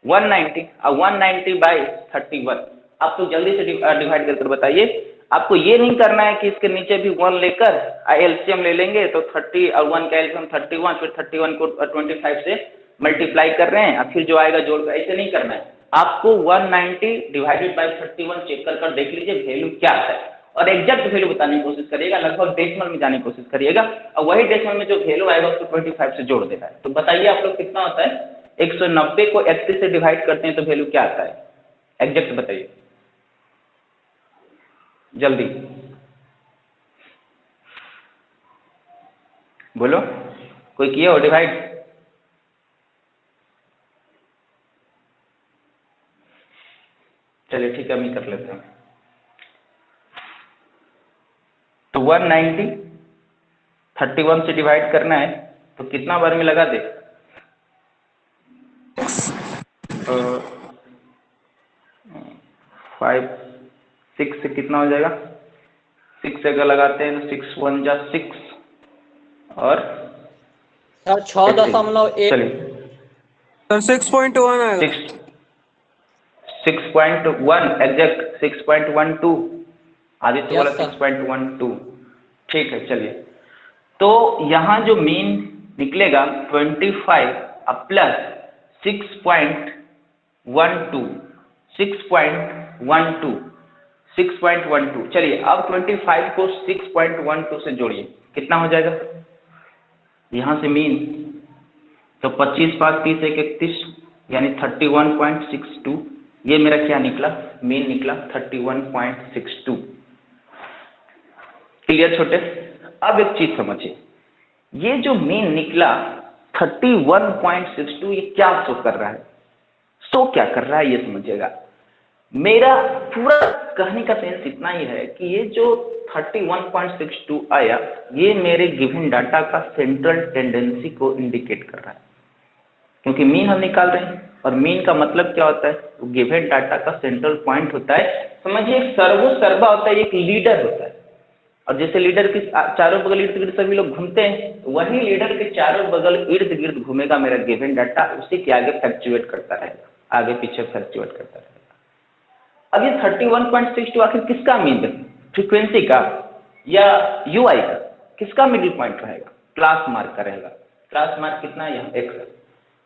190, और 190 बाई 31। आप तो जल्दी से डिवाइड कर बताइए। आपको ये नहीं करना है कि इसके नीचे भी 1 लेकर एलसीएम ले लेंगे, तो 30 और 1 का एलसीएम 31, फिर 31 को 25 से मल्टीप्लाई कर रहे हैं और फिर जो आएगा जोड़कर, ऐसे नहीं करना है। आपको 190 डिवाइडेड बाई 31 चेक कर देख लीजिए वैल्यू क्या आता है, और एग्जैक्ट वैल्यू बताने की कोशिश करिएगा, लगभग डेसिमल में जाने की कोशिश करिएगा, और वही डेसिमल में जो वैल्यू आएगा उसको 25 से जोड़ देना है। तो बताइए आप लोग कितना होता है, 190 को 31 से डिवाइड करते हैं तो वैल्यू क्या आता है, एग्जैक्ट बताइए जल्दी बोलो, कोई किया हो डिवाइड? चलिए ठीक है, हम ही कर लेते हैं। तो 190 31 से डिवाइड करना है तो कितना बार में लगा दे? 5 6 से कितना हो जाएगा, 6 से अगर लगाते हैं तो 6 1 जा 6 और सर 6.1। चलिए सर 6.1 आएगा। 6.1 एग्जैक्ट 6.12, आदित्य वाला 6.12, ठीक है। चलिए तो यहाँ जो मीन निकलेगा 25 प्लस 6.12। चलिए अब 25 को 6.12 से जोड़िए, कितना हो जाएगा यहाँ से मीन, तो 25 5 30 1 31 यानी 31.62। ये मेरा क्या निकला, मीन निकला 31.62। क्लियर छोटे? अब एक चीज समझिए, ये जो मीन निकला 31.62 ये क्या शो कर रहा है, शो क्या कर रहा है ये समझिएगा। मेरा पूरा कहने का सेंस इतना ही है कि ये जो 31.62 आया ये मेरे गिवन डाटा का सेंट्रल टेंडेंसी को इंडिकेट कर रहा है, क्योंकि मीन हम निकाल रहे हैं, और मीन का मतलब क्या होता है, वो गिवन डाटा का सेंट्रल पॉइंट होता है। समझिए एक सर्वा होता है, एक लीडर होता है, और जैसे लीडर के चारों बगल इर्द गिर्द सभी लोग घूमते हैं, तो वही लीडर के चारों बगल इर्द गिर्द घूमेगा मेरा गिवन डाटा, उसी के आगे फ्लक्चुएट करता रहेगा, आगे पीछे फ्लक्चुएट करता रहेगा। अब ये 31.62 आखिर किसका मीन है, फ्रीक्वेंसी का या यूआई का, किसका मिडिल पॉइंट रहेगा, क्लास मार्क का रहेगा। क्लास मार्क कितना है यहाँ x,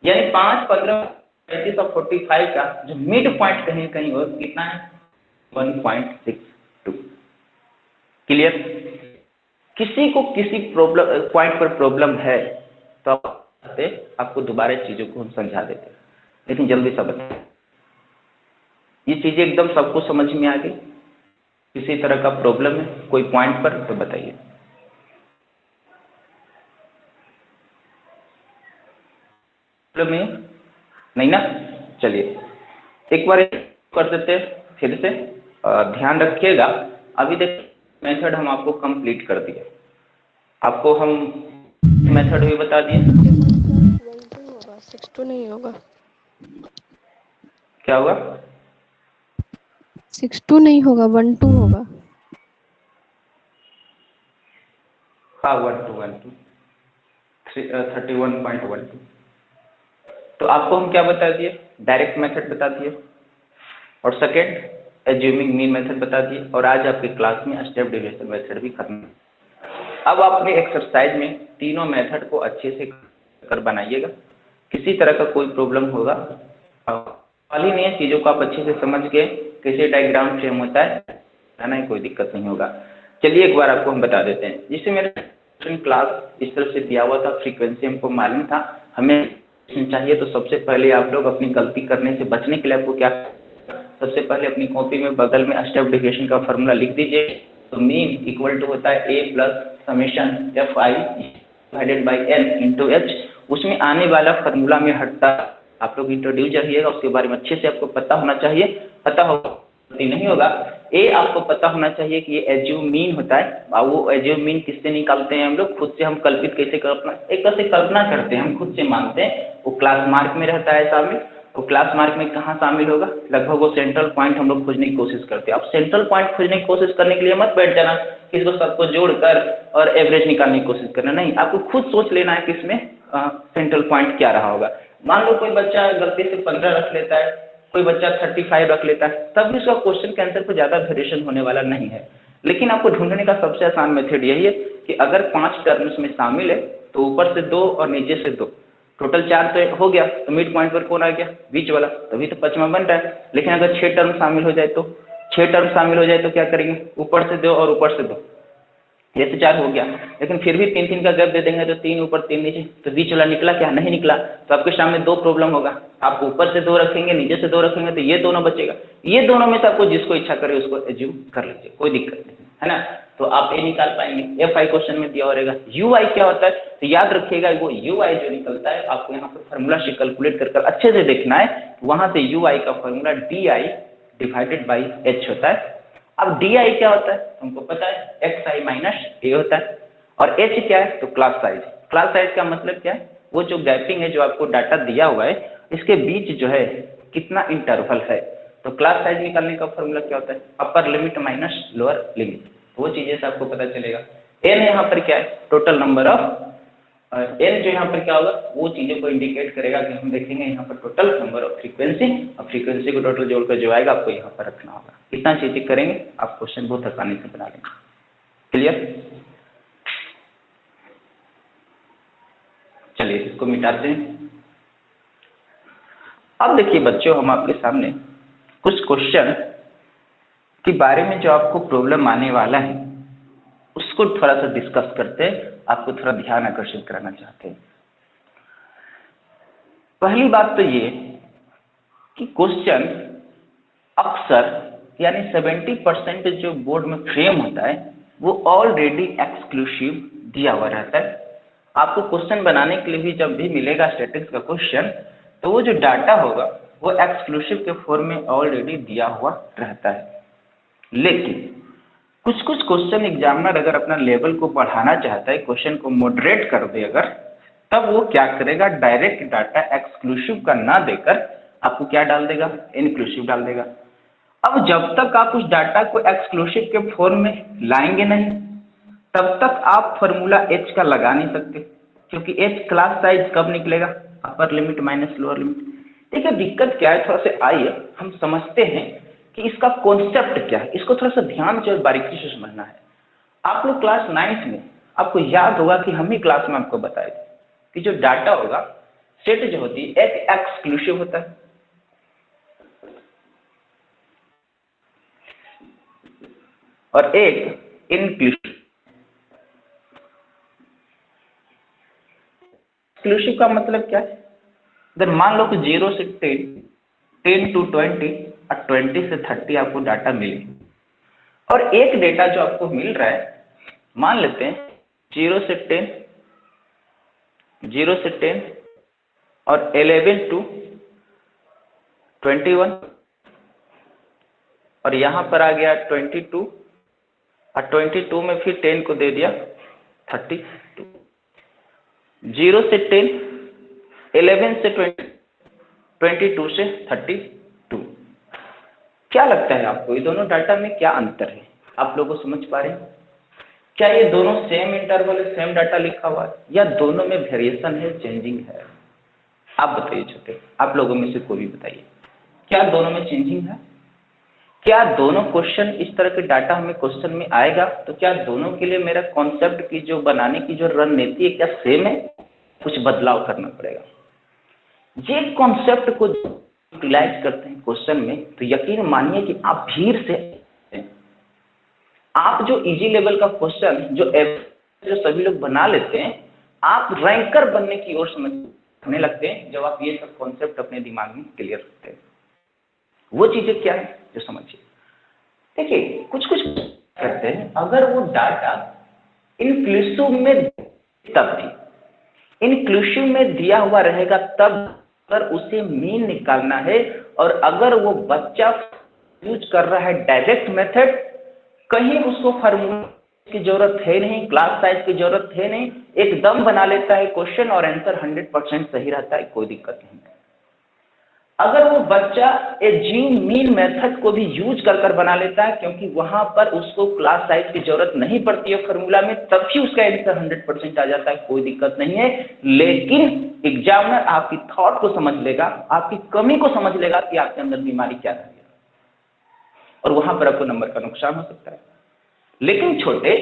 यानी 5 15 35 और 45 का जो मिड पॉइंट कहीं कहीं हो कितना है 1.62। क्लियर? किसी को किसी प्रॉब्लम पॉइंट पर प्रॉब्लम है तो आपको दोबारा चीजों को हम समझा देते हैं, लेकिन जल्दी से बताइए ये चीजें एकदम सबको समझ में आ गई। किसी तरह का प्रॉब्लम है कोई पॉइंट पर तो बताइए। प्रॉब्लम है नहीं ना? चलिए एक बार कर देते हैं फिर से, ध्यान रखिएगा। अभी देखिए मेथड हम आपको कंप्लीट कर दिए, आपको हम मेथड भी बता दिए। 6 नहीं होगा, क्या होगा? 6 नहीं होगा, 1 2 होगा। हाँ 12 31.12। तो आपको हम क्या बता दिए, डायरेक्ट मेथड बता दिए, और सेकेंड एज्यूमिंग मीन मेथड बता दिए, और आज आपके क्लास में स्टेप डेविएशन मेथड भी खत्म। अब आप अपने एक्सरसाइज में तीनों मेथड को अच्छे से कर बनाइएगा। किसी तरह का कोई प्रॉब्लम होगा वाली नहीं है, चीज़ों को आप अच्छे से समझ के कैसे डायग्राम फ्रेम होता है ना, कोई दिक्कत नहीं होगा। चलिए एक बार आपको हम बता देते हैं। जिससे मेरा क्लास इस तरह से दिया हुआ था, फ्रीक्वेंसी हमको मालूम था, हमें चाहिए तो सबसे पहले आप लोग अपनी गलती करने से बचने के लिए आपको क्या, सबसे पहले अपनी कॉपी में बगल में स्टेप डेविएशन का फॉर्मूला लिख दीजिए। तो मीन इक्वल टू होता है a plus summation fi divided by n into h। उसमें आने वाला फॉर्मूला में हटता आप लोग इंट्रोड्यूस रहिएगा, उसके बारे में अच्छे से आपको पता होना चाहिए। पता होगा नहीं होगा, ए आपको पता होना चाहिए कि ये एज्यूम मीन होता है, और वो एज्यूम मीन किससे निकालते हैं हम लोग, खुद से। हम कल्पित कैसे कल्पना, एक तरह से कल्पना करते हैं, हम खुद से मानते हैं, वो क्लास मार्क में रहता है सामने। वो क्लास मार्क में कहाँ शामिल होगा, लगभग वो सेंट्रल पॉइंट हम लोग खोजने की कोशिश करते हैं। अब सेंट्रल पॉइंट खोजने की कोशिश करने के लिए मत बैठ जाना कि इसको सबको जोड़कर और एवरेज निकालने की कोशिश करना, नहीं, आपको खुद सोच लेना है कि इसमें सेंट्रल पॉइंट क्या रहा होगा। मान लो कोई बच्चा गलती से 15 रख लेता है, कोई बच्चा 35 रख लेता है, तब भी उसका क्वेश्चन के आंसर पर ज़्यादा वेरिएशन होने वाला नहीं है। लेकिन आपको ढूंढने का सबसे आसान मेथड यही है कि अगर 5 टर्म्स में शामिल है तो ऊपर से 2 और नीचे से 2, टोटल 4 तो हो गया, तो मिड पॉइंट पर कौन आ गया, बीच वाला, तभी तो 5वां बन रहा है। लेकिन अगर 6 टर्म शामिल हो जाए तो 6 टर्म शामिल हो जाए तो क्या करेंगे, ऊपर से 2 और ऊपर से 2, ये तो 4 हो गया। लेकिन फिर भी 3 3 का गैप दे देंगे तो 3 ऊपर 3 नीचे, तो बीच वाला निकला क्या, नहीं निकला। तो आपके सामने 2 प्रॉब्लम होगा, आप ऊपर से 2 रखेंगे, नीचे से 2 रखेंगे, तो ये दोनों बचेगा। ये दोनों में से आपको जिसको इच्छा करे उसको एज्यूम कर लीजिए, कोई दिक्कत नहीं है ना। तो आप ए निकाल पाएंगे, FI क्वेश्चन में दिया रहेगा। UI क्या होता है, तो याद रखिएगा वो UI जो निकलता है आपको यहाँ पर फॉर्मूला से कैलकुलेट कर अच्छे से देखना है। वहां से UI का फॉर्मूला DI/H होता है। अब DI क्या होता है तुमको पता है, XI - A होता है। और H क्या है, तो क्लास साइज। क्लास साइज का मतलब क्या है, वो जो गैपिंग है, जो आपको डाटा दिया हुआ है इसके बीच जो है कितना इंटरवल है। तो क्लास साइज निकालने का फॉर्मूला क्या होता है, upper limit minus lower limit, वो चीजें से आपको पता चलेगा। N यहाँ पर क्या है, टोटल नंबर ऑफ, N जो यहाँ पर क्या होगा वो चीजों को इंडिकेट करेगा कि हम देखेंगे यहाँ पर टोटल नंबर ऑफ फ्रीक्वेंसी, और फ्रीक्वेंसी को टोटल जोड़कर जो आएगा आपको यहाँ पर रखना होगा। इतना चीजें करेंगे आप क्वेश्चन बहुत आसानी से बना लेंगे। क्लियर, चलिए इसको मिटाते हैं। अब देखिए बच्चों, हम आपके सामने कुछ क्वेश्चन के बारे में जो आपको प्रॉब्लम आने वाला है उसको थोड़ा सा डिस्कस करते हैं, आपको थोड़ा ध्यान आकर्षित कराना चाहते हैं। पहली बात तो ये कि क्वेश्चन अक्सर यानी 70% जो बोर्ड में फ्रेम होता है वो ऑलरेडी एक्सक्लूसिव दिया हुआ रहता है। आपको क्वेश्चन बनाने के लिए भी जब भी मिलेगा स्टैटिस्टिक्स का क्वेश्चन, तो वो जो डाटा होगा वो एक्सक्लूसिव के फॉर्म में ऑलरेडी दिया हुआ रहता है। लेकिन कुछ कुछ क्वेश्चन एग्जामिनर अगर अपना लेवल को बढ़ाना चाहता है, क्वेश्चन को मॉडरेट कर दे अगर, तब वो क्या करेगा, डायरेक्ट डाटा एक्सक्लूसिव का ना देकर आपको क्या डाल देगा, इनक्लूसिव डाल देगा। अब जब तक आप उस डाटा को एक्सक्लूसिव के फॉर्म में लाएंगे नहीं, तब तक आप फॉर्मूला H का लगा नहीं सकते, क्योंकि H क्लास साइज कब निकलेगा, upper limit minus lower limit. देखिए दिक्कत क्या है, थोड़ा सा आइए हम समझते हैं कि इसका कॉन्सेप्ट क्या है। इसको थोड़ा सा ध्यान से और बारीकी से समझना है। आप लोग क्लास 9th में, आपको याद होगा कि हम ही क्लास में आपको बताए थे कि जो डाटा होगा, सेट जो होती है, एक एक्सक्लूसिव होता है और एक इनक्लूसिव। एक्सक्लूसिव का मतलब क्या है, अगर मान लो कि 0 से 10, 10 to 20 और 20 से 30 आपको डाटा मिले, और एक डेटा जो आपको मिल रहा है, मान लेते हैं 0 से 10, 0 से 10 और 11 to 21, और यहाँ पर आ गया 22, और 22 में फिर 10 को दे दिया 32। 0 से 10, 11 से 20, 22 से 32। क्या लगता है आपको, ये दोनों डाटा में क्या अंतर है, आप लोगों को समझ पा रहे हैं? क्या ये दोनों सेम इंटरवल है, सेम डाटा लिखा हुआ है, या दोनों में वेरिएशन है, चेंजिंग है? आप बताइए छोटे, आप लोगों में से कोई भी बताइए, क्या दोनों में चेंजिंग है? क्या दोनों क्वेश्चन इस तरह के डाटा हमें क्वेश्चन में आएगा, तो क्या दोनों के लिए मेरा कॉन्सेप्ट की जो बनाने की जो रणनीति है क्या सेम है, कुछ बदलाव करना पड़ेगा? ये कॉन्सेप्ट को यूटिलाइज करते हैं क्वेश्चन में, तो यकीन मानिए कि आप भीड़ से, आप जो इजी लेवल का क्वेश्चन जो सभी लोग बना लेते हैं, आप रैंकर बनने की ओर समझने लगते हैं जब आप ये सब कॉन्सेप्ट अपने दिमाग में क्लियर करते हैं। वो चीजें क्या है जो समझिए। देखिए कुछ कुछ करते हैं, अगर वो डाटा इंक्लूसिव में, तब भी इंक्लूसिव में दिया हुआ रहेगा, तब अगर उसे मीन निकालना है, और अगर वो बच्चा यूज कर रहा है डायरेक्ट मेथड, कहीं उसको फार्मूला की जरूरत है नहीं, क्लास साइज की जरूरत है नहीं, एकदम बना लेता है क्वेश्चन और आंसर 100% सही रहता है, कोई दिक्कत नहीं। अगर वो बच्चा एज्यूम मीन मेथड को भी यूज कर बना लेता है, क्योंकि वहां पर उसको क्लास साइज की जरूरत नहीं पड़ती है फॉर्मूला में, तभी उसका आंसर 100% आ जाता है, कोई दिक्कत नहीं है। लेकिन एग्जामिनर आपकी थॉट को समझ लेगा, आपकी कमी को समझ लेगा कि आपके अंदर बीमारी क्या है, और वहां पर आपको नंबर का नुकसान हो सकता है। लेकिन छोटे,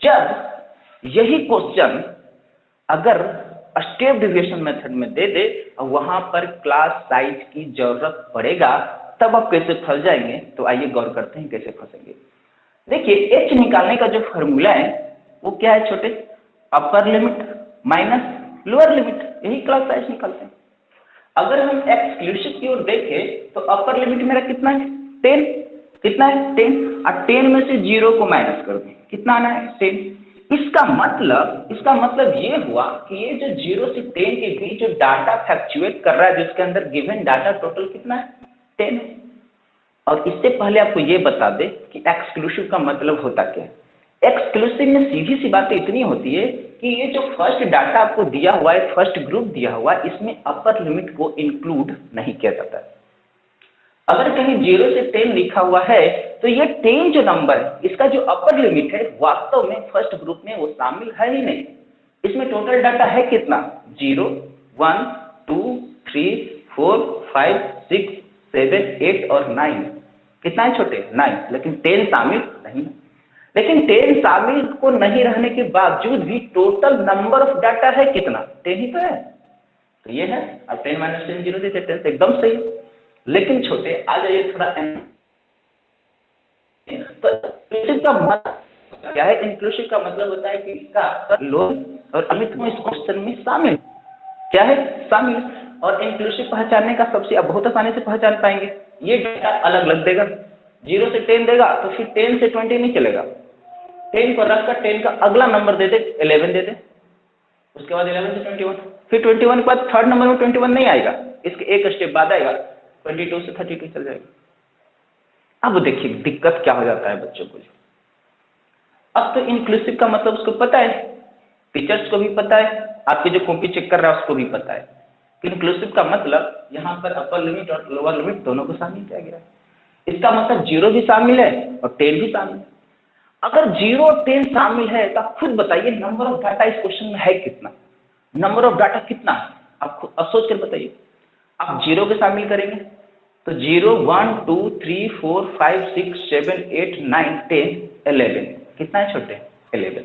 जब यही क्वेश्चन अगर स्टेप डिविएशन मेथड में दे दे और वहां पर क्लास साइज की जरूरत पड़ेगा, तब आप कैसे फंस जाएंगे। तो आइए गौर करते हैं कैसे फंसेंगे। देखिए, एच निकालने का जो फॉर्मूला है वो क्या है छोटे, upper limit minus lower limit, यही क्लास साइज निकालते हैं। अगर हम एक्सक्लूसिव की ओर देखें तो अपर लिमिट मेरा कितना है, 10, कितना है 10, और 10 में से 0 को माइनस कर दें, कितना आना है 10। इसका मतलब ये हुआ कि ये जो 0 से 10 के बीच जो डाटा फ्लक्चुएट कर रहा है, जिसके अंदर गिवन डाटा टोटल कितना है 10 है। और इससे पहले आपको ये बता दें कि एक्सक्लूसिव का मतलब होता क्या है। एक्सक्लूसिव में सीधी सी बात इतनी होती है कि ये जो फर्स्ट डाटा आपको दिया हुआ है, फर्स्ट ग्रुप दिया हुआ है, इसमें अपर लिमिट को इंक्लूड नहीं किया जाता है। अगर कहीं 0 से 10 लिखा हुआ है तो ये 10 जो नंबर है, इसका जो अपर लिमिट है, वास्तव में फर्स्ट ग्रुप में वो शामिल है ही नहीं। इसमें टोटल डाटा है कितना, 0, 1, 2, 3, 4, 5, 6, 7, 8 और 9। कितना है छोटे, 9, लेकिन 10 शामिल नहीं है। लेकिन 10 शामिल को नहीं रहने के बावजूद भी टोटल नंबर ऑफ डाटा है कितना, 10 ही तो है। तो ये है, अब 10 - 10 0 देते, 10 एकदम सही है। लेकिन छोटे, आ जाइए थोड़ा, तो इंक्लूसिव का मतलब क्या है। इंक्लूसिव का मतलब होता है कि इसका लोअर और अमित में इस क्वेश्चन में शामिल क्या है, शामिल। और इंक्लूसिव पहचानने का सबसे अब बहुत आसानी से पहचान पाएंगे, ये डाटा अलग अलग देगा। 0 से 10 देगा तो फिर 10 से 20 नहीं चलेगा, 10 को रखकर 10 का अगला नंबर दे दे, 11 दे दे, उसके बाद 11 से 21, फिर 21 के बाद थर्ड नंबर में 21 नहीं आएगा, इसके एक स्टेप बाद आएगा, 22 से 32 चल जाएगा। अब देखिए दिक्कत क्या हो जाता है बच्चों को। अब तो इंक्लूसिव का मतलब उसको पता है, टीचर्स को भी पता है, आपकी जो कॉपी चेक कर रहा है उसको भी पता है। इंक्लूसिव का मतलब यहाँ पर अपर लिमिट और लोअर लिमिट दोनों को शामिल किया गया है। इसका मतलब 0 भी शामिल है और 10 भी शामिल है। अगर 0 और 10 शामिल है तो आप खुद बताइए नंबर ऑफ डाटा इस क्वेश्चन में है कितना, नंबर ऑफ डाटा कितना है, आप खुद अब सोच कर बताइए। आप 0 के शामिल करेंगे तो 0, 1, 2, 3, 4, 5, 6, 7, 8, 9, 10, 11, कितना है छोटे, 11।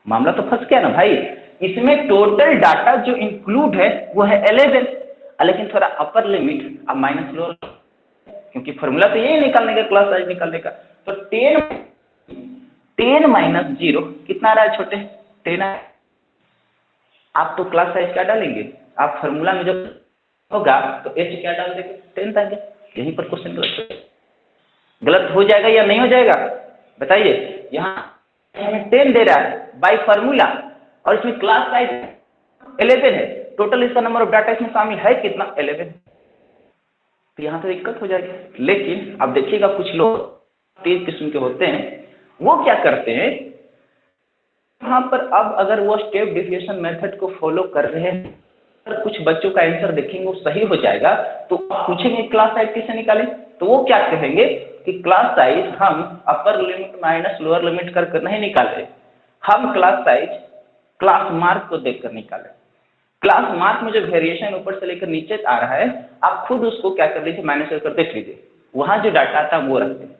मामला तो फंस गया ना भाई, इसमें टोटल डाटा जो इंक्लूड है वो है 11, लेकिन थोड़ा अपर लिमिट अब माइनस लोअर, क्योंकि फॉर्मूला तो यही निकालने का, क्लास साइज निकालने का। तो 10 माइनस 0 कितना आ रहा है छोटे, 10 है। आप तो क्लास साइज क्या डालेंगे, आप फॉर्मूला में जब होगा तो एच क्या डाल देंगे, 10 डालेंगे। यहीं पर क्वेश्चन गलत हो जाएगा या नहीं हो जाएगा बताइए। यहाँ हमें 10 दे रहा है बाय फार्मूला और इसमें क्लास साइज 11 है, टोटल इसका नंबर ऑफ डाटा इसमें शामिल है कितना, 11। तो यहाँ तो दिक्कत हो जाएगी। लेकिन अब देखिएगा कुछ लोग तेज किस्म के होते हैं, वो क्या करते हैं, यहाँ पर अब अगर वो स्टेप डिविएशन मेथड को फॉलो कर रहे हैं, अगर कुछ बच्चों का आंसर देखेंगे वो सही हो जाएगा तो आप पूछेंगे क्लास साइज कैसे निकालें, तो वो क्या कहेंगे कि क्लास साइज हम upper limit minus lower limit कर नहीं निकाले, हम क्लास साइज क्लास मार्क को देखकर निकाले। क्लास मार्क में जो वेरिएशन ऊपर से लेकर नीचे आ रहा है, आप खुद उसको क्या कर लीजिए, माइनस कर देख लीजिए, वहां जो डाटा आता है वो रखते हैं,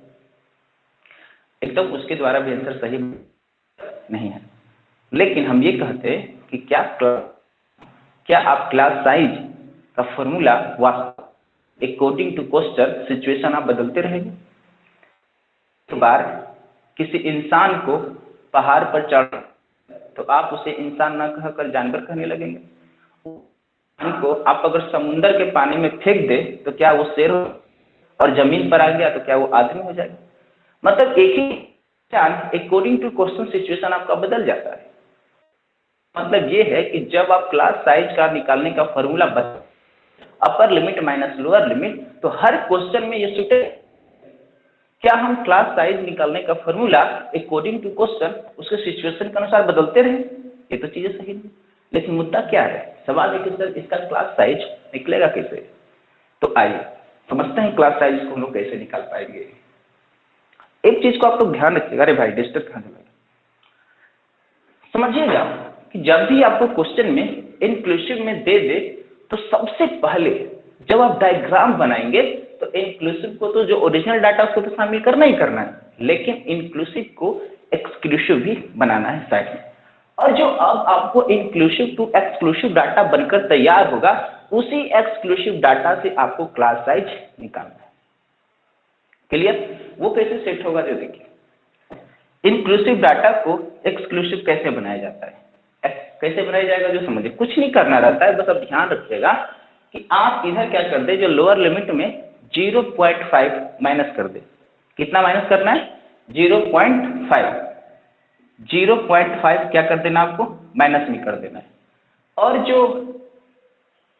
एकदम उसके द्वारा भी आंसर सही नहीं है। लेकिन हम ये कहते हैं कि क्या आप क्लास साइज का फॉर्मूला वास्तव अकॉर्डिंग टू क्वेश्चन सिचुएशन आप बदलते रहेंगे। एक बार किसी इंसान को पहाड़ पर चढ़ तो आप उसे इंसान न कहकर जानवर कहने लगेंगे। को आप अगर समुंदर के पानी में फेंक दे तो क्या वो शेर हो, और जमीन पर आ गया तो क्या वो आदमी हो जाएगा। मतलब एक ही अकॉर्डिंग टू क्वेश्चन सिचुएशन आपका बदल जाता है। मतलब ये है कि जब आप क्लास साइज का निकालने का formula upper limit minus lower limit, तो हर क्वेश्चन में ये सूटे क्या हम क्लास साइज निकालने का फॉर्मूला अकॉर्डिंग टू क्वेश्चन उसके सिचुएशन के अनुसार बदलते रहे, ये तो चीजें सही नहीं। लेकिन मुद्दा क्या है, सवाल है कि सर इसका क्लास साइज निकलेगा कैसे। तो तो आइए समझते हैं क्लास साइज को हम लोग कैसे निकाल पाएंगे। एक चीज को आप लोग ध्यान रखिएगा। अरे भाई डिस्टर्ब कहाँ लगा, समझिएगा कि जब भी आपको क्वेश्चन में इंक्लूसिव में दे दे तो सबसे पहले जब आप डायग्राम बनाएंगे तो इंक्लूसिव को तो जो ओरिजिनल डाटा उसको तो शामिल करना ही करना है, लेकिन इंक्लूसिव को एक्सक्लूसिव भी बनाना है साइड में। और जो अब आपको इंक्लूसिव टू एक्सक्लूसिव डाटा बनकर तैयार होगा उसी एक्सक्लूसिव डाटा से आपको क्लास साइज निकालना है। क्लियर? वो कैसे सेट होगा तो देखिए, इंक्लूसिव डाटा को एक्सक्लूसिव कैसे बनाया जाता है, कैसे बनाया जाएगा जो समझिए। कुछ नहीं करना रहता है, बस अब ध्यान रखिएगा कि आप इधर क्या कर दे, जो लोअर लिमिट में 0.5 माइनस कर दे। कितना माइनस करना है? 0.5। 0.5 क्या कर देना आपको? माइनस में कर देना है।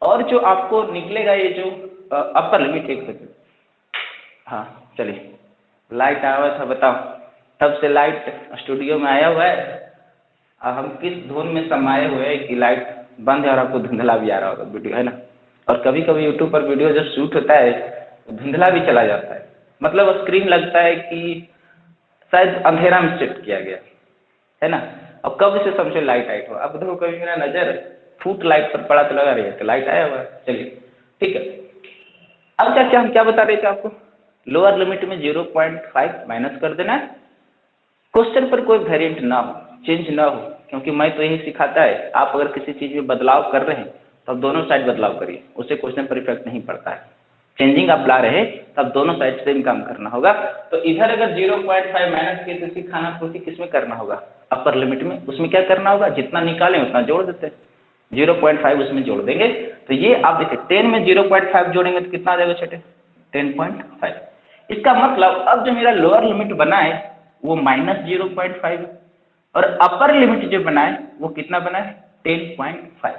और जो आपको निकलेगा ये जो अपर लिमिट, एक सेकेंड, हाँ चलिए, लाइट आया हुआ था बताओ, तब से लाइट स्टूडियो में आया हुआ है। हम किस धुन में समाये हुए हैं कि लाइट बंद है और आपको धुंधला भी आ रहा होगा वीडियो, है ना। और कभी कभी यूट्यूब पर वीडियो जब शूट होता है तो धुंधला भी चला जाता है, मतलब स्क्रीन लगता है कि शायद अंधेरा में शिफ्ट किया गया है ना। अब कब से समझे लाइट आइट हो, अब देखो कभी मेरा नजर फुट लाइट पर पड़ा तो लगा रही है तो लाइट आया हुआ है। चलिए ठीक है, अब क्या हम क्या बता रहे थे आपको, लोअर लिमिट में 0.5 माइनस कर देना है। क्वेश्चन पर कोई वेरिएंट ना हो, चेंज ना हो, क्योंकि मैं तो यही सिखाता है। आप अगर किसी चीज में बदलाव कर रहे हैं तो आप दोनों साइड बदलाव करिए, उससे क्वेश्चन पर इफेक्ट नहीं पड़ता है। चेंजिंग आप ला रहे तब दोनों साइड सेम काम करना होगा। तो इधर अगर 0.5 माइनस किए तो इसकी खानापूर्ति किसमें करना होगा? अपर लिमिट में। उसमें क्या करना होगा? जितना निकालें उतना जोड़ देते हैं, 0.5 उसमें जोड़ देंगे। तो ये आप देखिए 10 में 0.5 जोड़ेंगे तो कितना आ जाएगा छठे? 10.5। इसका मतलब अब जो मेरा लोअर लिमिट बना है वो -0.5 और अपर लिमिट जो बना है वो कितना बना है? 10.5।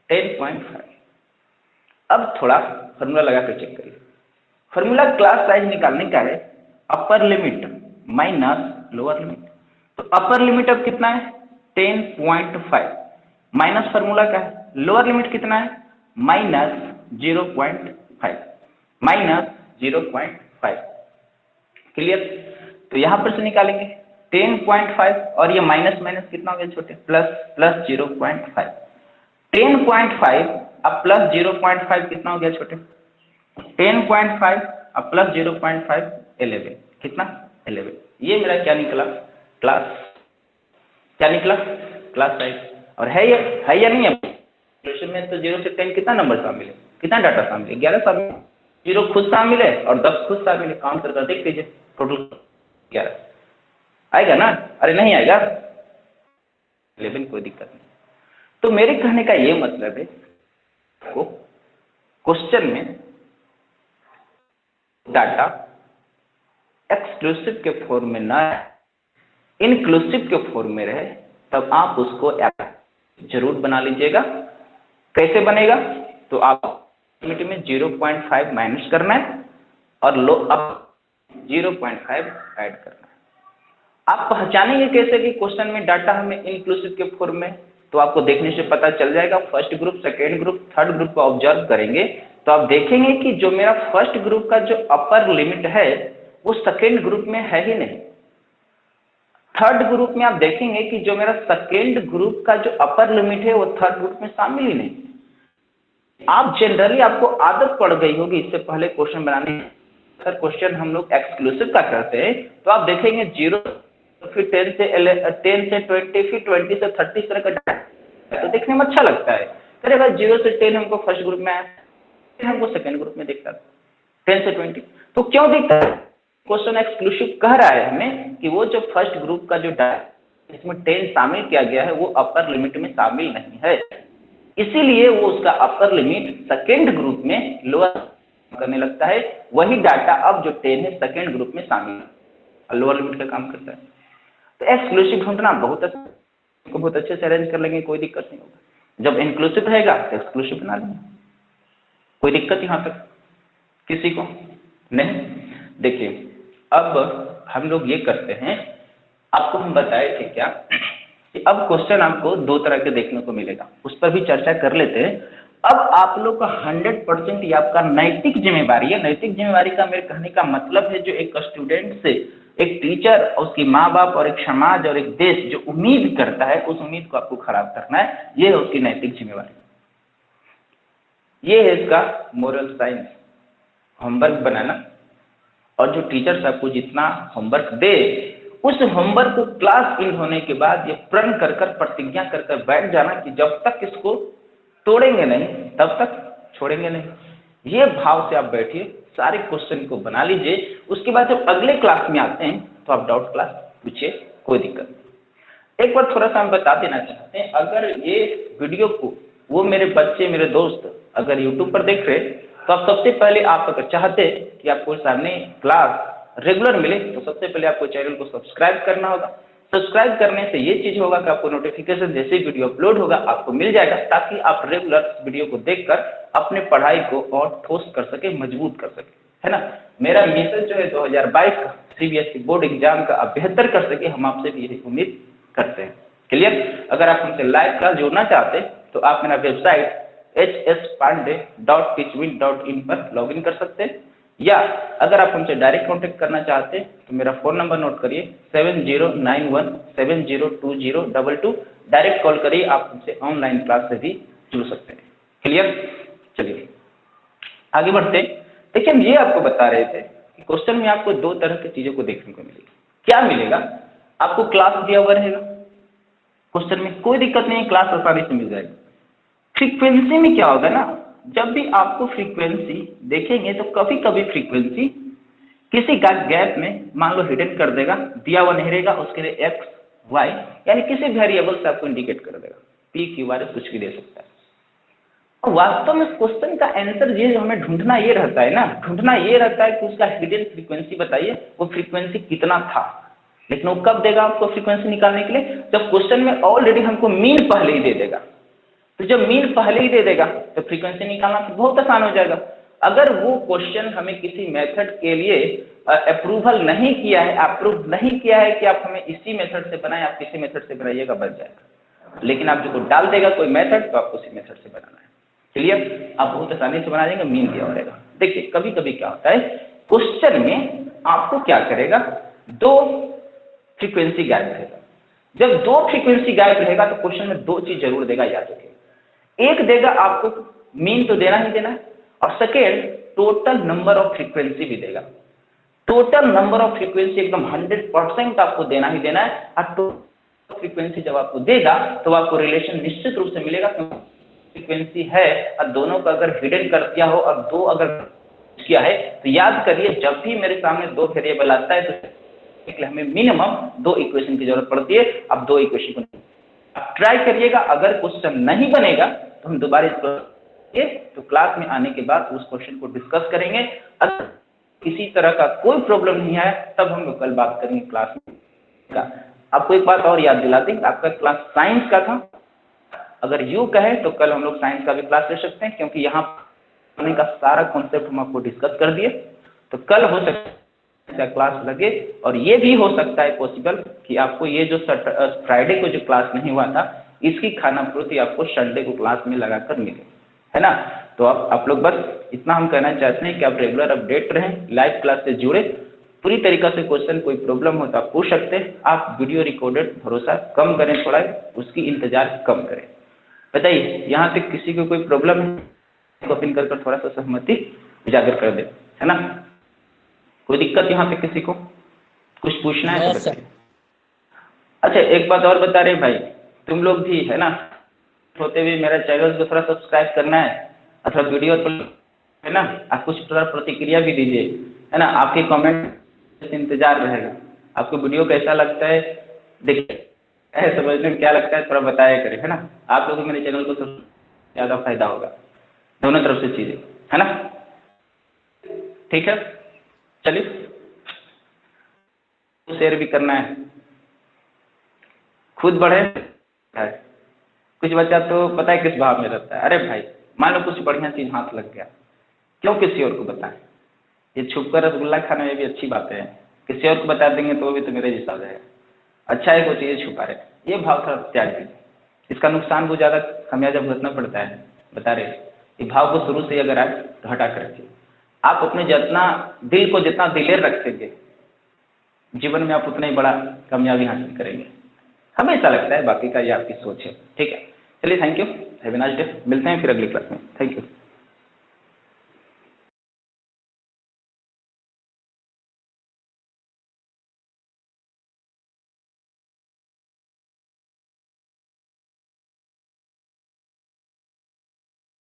10.5। अब थोड़ा फॉर्मूला लगा कर चेक करिए। फॉर्मूला क्लास साइज निकालने का है upper limit minus lower limit. तो अपर लिमिट अब कितना है? 10.5 माइनस फॉर्मूला क्या है? लोअर लिमिट कितना है? -0.5 माइनस 0.5। क्लियर? तो यहां पर से निकालेंगे 10.5 और ये माइनस माइनस कितना हो गया छोटे? प्लस 0.5। 10.5 अब प्लस 0.5 कितना हो गया छोटे? 10.5 अब प्लस 0.5 11। कितना? 11। ये मेरा क्या निकला? क्लास, क्या निकला? Class size. और है या नहीं है? क्वेश्चन में तो 0 से 10 कितना नंबर शामिल है, कितना डाटा शामिल है? 11 शामिल। 0 खुद शामिल है और 10 खुद शामिल है। काउंट करके देख लीजिए, टोटल 11 आएगा ना? अरे नहीं आएगा? 11, कोई दिक्कत नहीं। तो मेरे कहने का ये मतलब है को क्वेश्चन में डाटा एक्सक्लूसिव के फॉर्म में ना इनक्लूसिव के फॉर्म में रहे तब आप उसको जरूर बना लीजिएगा। कैसे बनेगा? तो आप लिमिट में 0.5 माइनस करना है और लो अब 0.5 ऐड करना है। आप पहचानेंगे कैसे कि क्वेश्चन में डाटा हमें इनक्लूसिव के फॉर्म में? तो आपको देखने से पता चल जाएगा। First group, second group, third group को ऑब्जर्व करेंगे तो आप देखेंगे कि जो मेरा फर्स्ट ग्रुप का जो अपर लिमिट है वो सेकेंड ग्रुप में है ही नहीं। थर्ड ग्रुप में आप देखेंगे कि जो मेरा सेकेंड ग्रुप का जो अपर लिमिट है वो थर्ड ग्रुप में शामिल ही नहीं। आप जनरली आपको आदत पड़ गई होगी इससे पहले क्वेश्चन बनाने की। सर क्वेश्चन हम लोग एक्सक्लूसिव का करते हैं तो आप देखेंगे 0 फिर 10 से 20 फिर 20 से 30 इस तरह का तो देखने में अच्छा लगता है। फिर अगर 0 से 10 हमको फर्स्ट ग्रुप में आया, फिर हमको सेकेंड ग्रुप में दिखता है 10 से 20। तो क्यों दिखता है? क्वेश्चन एक्सक्लूसिव कह रहा है हमें कि वो जो फर्स्ट ग्रुप का जो डाटा इसमें 10 शामिल किया गया है वो अपर लिमिट में शामिल नहीं है, इसीलिए वो उसका अपर लिमिट सेकेंड ग्रुप में लोअर करने लगता है। वही डाटा अब जो 10 है सेकेंड ग्रुप में शामिल है, लोअर लिमिट का काम करता है। तो एक्सक्लूसिव ढूंढना बहुत अच्छे से अरेंज कर लेंगे, कोई दिक्कत नहीं होगा। जब इंक्लूसिव रहेगा तो एक्सक्लूसिव बना लेंगे, कोई दिक्कत यहाँ तक किसी को नहीं। देखिए अब हम लोग ये करते हैं, आपको हम बताए थे क्या कि अब क्वेश्चन आपको दो तरह के देखने को मिलेगा, उस पर भी चर्चा कर लेते हैं। अब आप लोग का 100% ये आपका नैतिक जिम्मेवारी है। नैतिक जिम्मेवारी का मेरे कहने का मतलब है जो एक स्टूडेंट से एक टीचर और उसकी माँ बाप और एक समाज और एक देश जो उम्मीद करता है, उस उम्मीद को आपको खराब करना है, ये है उसकी नैतिक जिम्मेवारी। ये है इसका मोरल साइंस। होमवर्क बनाना, और जो टीचर्स आपको जितना होमवर्क दे, उस होमवर्क को क्लास एंड होने के बाद ये प्रण कर कर प्रतिज्ञा कर कर बैठ जाना कि जब तक इसको तोड़ेंगे नहीं तब तक छोड़ेंगे नहीं। ये भाव से आप बैठिए, सारे क्वेश्चन को बना लीजिए। उसके बाद जब अगले क्लास में आते हैं तो आप डाउट क्लास पूछिए, कोई दिक्कत नहीं। एक बार थोड़ा सा हम बता देना चाहते हैं, अगर ये वीडियो को वो मेरे बच्चे मेरे दोस्त अगर यूट्यूब पर देख रहे तो आप सबसे पहले आप अगर चाहते कि आपको सामने क्लास रेगुलर मिले तो सबसे पहले आपको चैनल को सब्सक्राइब करना होगा। सब्सक्राइब करने से ये चीज़ होगा कि आपको नोटिफिकेशन जैसे वीडियो अपलोड होगा आपको मिल जाएगा, ताकि आप रेगुलर वीडियो को देखकर अपने पढ़ाई को और ठोस कर सके, मजबूत कर सके, है ना। मेरा मिशन जो है 2022 का CBSE बोर्ड एग्जाम का आप बेहतर कर सके, हम आपसे भी यही उम्मीद करते हैं। क्लियर? अगर आप हमसे लाइव क्लास जोड़ना चाहते तो आप मेरा वेबसाइट hspandey.teachwin.in पर लॉगिन कर सकते हैं, या अगर आप हमसे डायरेक्ट कांटेक्ट करना चाहते हैं तो मेरा फ़ोन नंबर नोट करिए 7091702022। डायरेक्ट कॉल करिए, आप हमसे ऑनलाइन क्लास से भी जुड़ सकते हैं। क्लियर? चलिए आगे बढ़ते हैं। देखिए हम ये आपको बता रहे थे कि क्वेश्चन में आपको दो तरह की चीज़ों को देखने को मिलेगी। क्या मिलेगा? आपको क्लास दिया हुआ रहेगा क्वेश्चन में, कोई दिक्कत नहीं है, क्लास आसानी से मिल जाएगी। फ्रीक्वेंसी में क्या होगा ना, जब भी आपको फ्रीक्वेंसी देखेंगे तो कभी कभी फ्रीक्वेंसी किसी का गैप में मान लो हिडन कर देगा, दिया हुआ नहीं रहेगा, उसके लिए एक्स वाई यानी किसी वेरिएबल से आपको इंडिकेट कर देगा, पी क्यू आर कुछ भी दे सकता है। और वास्तव में क्वेश्चन का आंसर ये जो हमें ढूंढना ये रहता है ना, ढूंढना ये रहता है कि उसका हिडन फ्रीक्वेंसी बताइए, वो फ्रीक्वेंसी कितना था। लेकिन वो कब देगा आपको फ्रीक्वेंसी निकालने के लिए? जब क्वेश्चन में ऑलरेडी हमको मीन पहले ही दे देगा। तो जब मीन पहले ही दे देगा तो फ्रीक्वेंसी निकालना तो बहुत आसान हो जाएगा। अगर वो क्वेश्चन हमें किसी मेथड के लिए अप्रूवल नहीं किया है, अप्रूव नहीं किया है कि आप हमें इसी मेथड से बनाएं, आप किसी मेथड से बनाइएगा, बन जाएगा। लेकिन आप जो डाल देगा कोई मेथड तो आपको उसी मेथड से बनाना है। क्लियर? आप बहुत आसानी से बना देंगे, मीन दिया रहेगा। देखिए कभी कभी क्या होता है, क्वेश्चन में आपको क्या करेगा, दो फ्रीक्वेंसी गायब रहेगा। जब दो फ्रीक्वेंसी गायब रहेगा तो क्वेश्चन में दो चीज जरूर देगा, याद रखिए। एक देगा आपको मीन तो देना ही देना है, और second total number of frequency भी देगा। टोटल नंबर ऑफ फ्रीक्वेंसी एकदम 100% आपको देना ही देना है। और टोटल फ्रीक्वेंसी जब आपको देगा तो आपको रिलेशन निश्चित रूप से मिलेगा, फ्रीक्वेंसी है और दोनों का अगर हिडन कर दिया हो और दो अगर किया है तो याद करिए, जब भी मेरे सामने दो वेरिएबल आता है तो हमें मिनिमम दो इक्वेशन की जरूरत पड़ती है। अब दो इक्वेशन को आप ट्राई करिएगा, अगर क्वेश्चन नहीं बनेगा तो हम दोबारा इसको तो क्लास में आने के बाद उस क्वेश्चन को डिस्कस करेंगे। अगर किसी तरह का कोई प्रॉब्लम नहीं है तब हम लोग कल बात करेंगे क्लास में का। आपको एक बात और याद दिला दें, आपका क्लास साइंस का था, अगर यू कहे तो कल हम लोग साइंस का भी क्लास ले सकते हैं, क्योंकि यहाँ का सारा कॉन्सेप्ट हम आपको डिस्कस कर दिए। तो कल हो सकता है क्लास लगे, और ये भी हो सकता है पॉसिबल कि आपको ये जो फ्राइडे को जो क्लास नहीं हुआ था इसकी खानापूर्ति आपको संडे को क्लास में लगाकर मिले, है ना। तो आप लोग बस इतना हम कहना चाहते हैं कि आप रेगुलर अपडेट रहें, लाइव क्लास से जुड़े, पूरी तरीक़ा से क्वेश्चन कोई प्रॉब्लम हो तो आप पूछ सकते हैं। आप वीडियो रिकॉर्डेड भरोसा कम करें, थोड़ा उसकी इंतजार कम करें। बताइए यहाँ से किसी को कोई प्रॉब्लम है तो अपील कर थोड़ा सा सहमति उजागर कर दे, है ना। कोई दिक्कत यहाँ पे किसी को कुछ पूछना है तो बताइए। अच्छा एक बात और बता रहे भाई, तुम लोग भी है ना होते हुए मेरा चैनल को थोड़ा सब्सक्राइब करना है, अथवा वीडियो है ना, आप कुछ थोड़ा प्रतिक्रिया भी दीजिए, है ना। आपके कमेंट इंतजार रहेगा। आपको वीडियो कैसा लगता है देखिए, समझने में क्या लगता है थोड़ा बताया करें, है ना। आप लोगों को मेरे चैनल को सबसे ज़्यादा फायदा होगा, दोनों तरफ से चीज़ें, है ना। ठीक है, चलिए शेयर भी करना है, खुद बढ़े। कुछ बच्चा तो पता है किस भाव में रहता है, अरे भाई मान लो कुछ बढ़िया चीज़ हाथ लग गया, क्यों किसी और को बताएं। ये छुप कर रसगुल्ला खाने में भी अच्छी बातें हैं, किसी और को बता देंगे तो वो भी तो मेरे जैसा हो जाएगा। अच्छा है कोई चीज़ें छुपा रहे, ये भाव थोड़ा त्याग दीजिए, इसका नुकसान बहुत ज़्यादा खमियाजा भुगतना पड़ता है, बता रहे। ये भाव को शुरू से अगर आए तो हटा कर रखिए। आप अपने जितना दिल को जितना दिलेर रखेंगे जीवन में आप उतना ही बड़ा कामयाबी हासिल करेंगे, हमेशा लगता है। बाकी का ये आपकी सोच है। ठीक है, चलिए thank you, have a nice day. मिलते हैं फिर अगली क्लास में। Thank you.